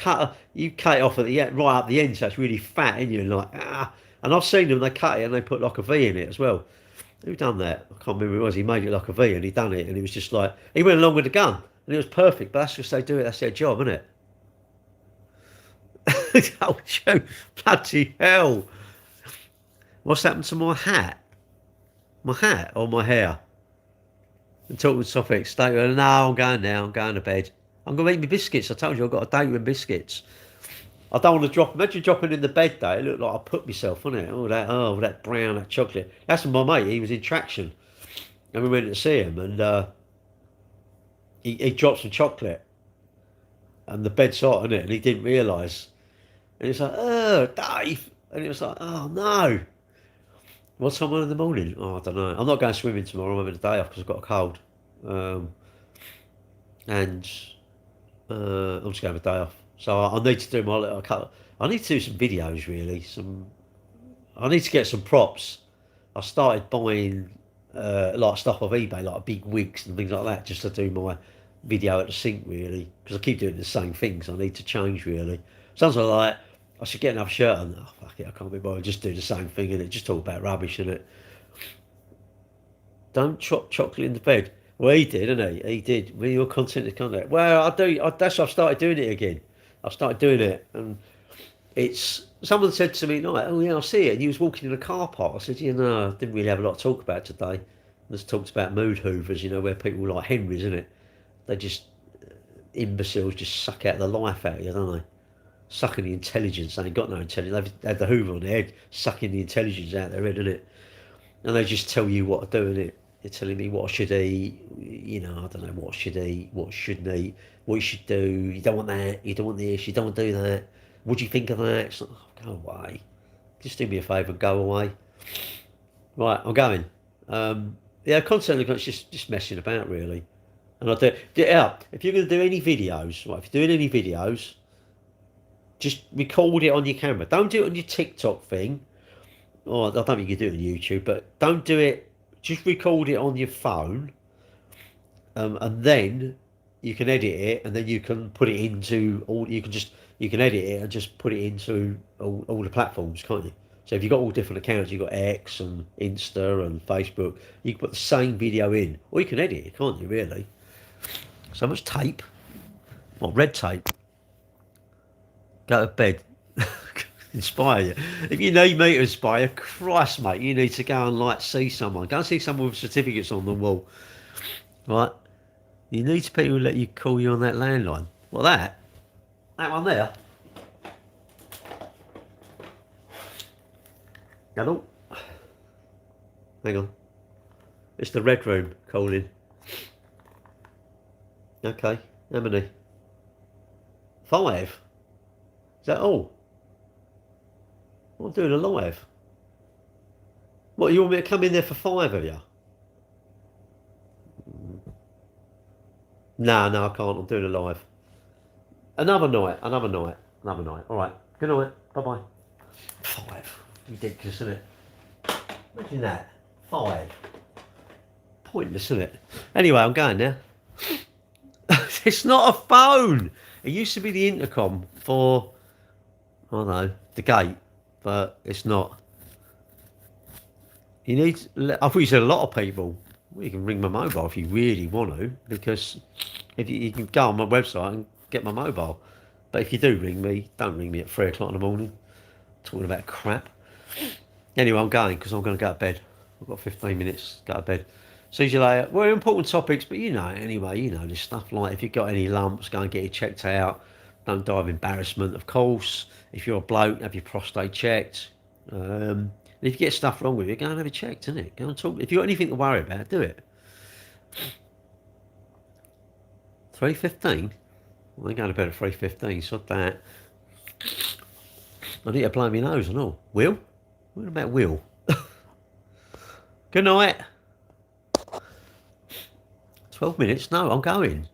you cut it off at the end, right up the end, so it's really fat, in you? And like And I've seen them. They cut it and they put like a V in it as well. Who done that? I can't remember who it was. He made it like a V and he done it, and it was just like he went along with the gun, and it was perfect. But that's just they do it. That's their job, isn't it? Oh, you bloody hell! What's happened to my hat? My hat or my hair? And talking with topic, stay. No, I'm going now. I'm going to bed. I'm going to eat my biscuits. I told you I've got a date with biscuits. I don't want to drop. Imagine dropping in the bed though. It looked like I put myself on it. That brown, that chocolate. That's my mate. He was in traction, and we went to see him, and he dropped some chocolate, and the bed's hot, isn't it? And he didn't realise. And it's like, oh, Dave, and it was like, oh no. What time in the morning? Oh, I don't know. I'm not going swimming tomorrow. I'm having a day off because I've got a cold. And I'm just going to have a day off. So I need to do my little cut. I need to do some videos, really. I need to get some props. I started buying like stuff off eBay, like big wigs and things like that, just to do my video at the sink, really. Because I keep doing the same things. I need to change, really. Sounds like I should get another shirt and fuck it, I can't be bothered. Just do the same thing and it just talk about rubbish in it. Don't chop chocolate in the bed. Well, he did, didn't he? He did. When your content is content. Well, I do. That's why I've started doing it again. I've started doing it, and it's. Someone said to me, "Like, oh yeah, I see it." And he was walking in a car park. I said, "You know, I didn't really have a lot to talk about today. I just talked about mood hoovers. You know, where people like Henrys, isn't it? They just imbeciles just suck out the life out of you, don't they? Sucking the intelligence. They ain't got no intelligence. They've had the hoover on their head, sucking the intelligence out their head, innit? And they just tell you what to do, innit? They're telling me what I should eat, you know, I don't know what I should eat, what I shouldn't eat, what you should do, you don't want that, you don't want this, you don't want to do that, what do you think of that? It's like, oh, go away. Just do me a favour and go away. Right, I'm going. Yeah, constantly it's just messing about, really. And I do, yeah, if you're going to do any videos, right, if you're doing any videos, just record it on your camera. Don't do it on your TikTok thing. Or I don't think you can do it on YouTube, but don't do it. Just record it on your phone, and then you can edit it, and then you can put it into all. You can edit it and just put it into all the platforms, can't you? So if you've got all different accounts, you've got X and Insta and Facebook, you can put the same video in. Or you can edit it, can't you, really? So much tape. Well, red tape. Go to bed. Inspire you. If you need me to inspire, Christ, mate, you need to go and like see someone. Go and see someone with certificates on the wall. Right? You need people who let you call you on that landline. What, that? That one there? Hello? Hang on. It's the red room calling. Okay. How many? 5? Is that all? I'm doing a live. What, you want me to come in there for 5 of you? No, I can't. I'm doing a live. Another night. All right. Good night. Bye-bye. 5. Ridiculous, isn't it? Imagine that. 5. Pointless, isn't it? Anyway, I'm going now. It's not a phone. It used to be the intercom for, I don't know, the gate, but it's not. You need, I thought you said a lot of people. Well, you can ring my mobile if you really want to, because if you can go on my website and get my mobile. But if you do ring me, don't ring me at 3 o'clock in the morning talking about crap. Anyway, I'm going because I'm going to go to bed. I've got 15 minutes to go to bed. See you later. Well, important topics, but you know it anyway. You know this stuff, like if you've got any lumps, go and get it checked out. Don't die of embarrassment, of course. If you're a bloke, have your prostate checked. If you get stuff wrong with you, go and have it checked, innit? Go and talk. If you've got anything to worry about, do it. 3:15? Well, I'm going to bed at 3:15, so that. I need to blow my nose and all. Will? What about Will? Good night. 12 minutes? No, I'm going.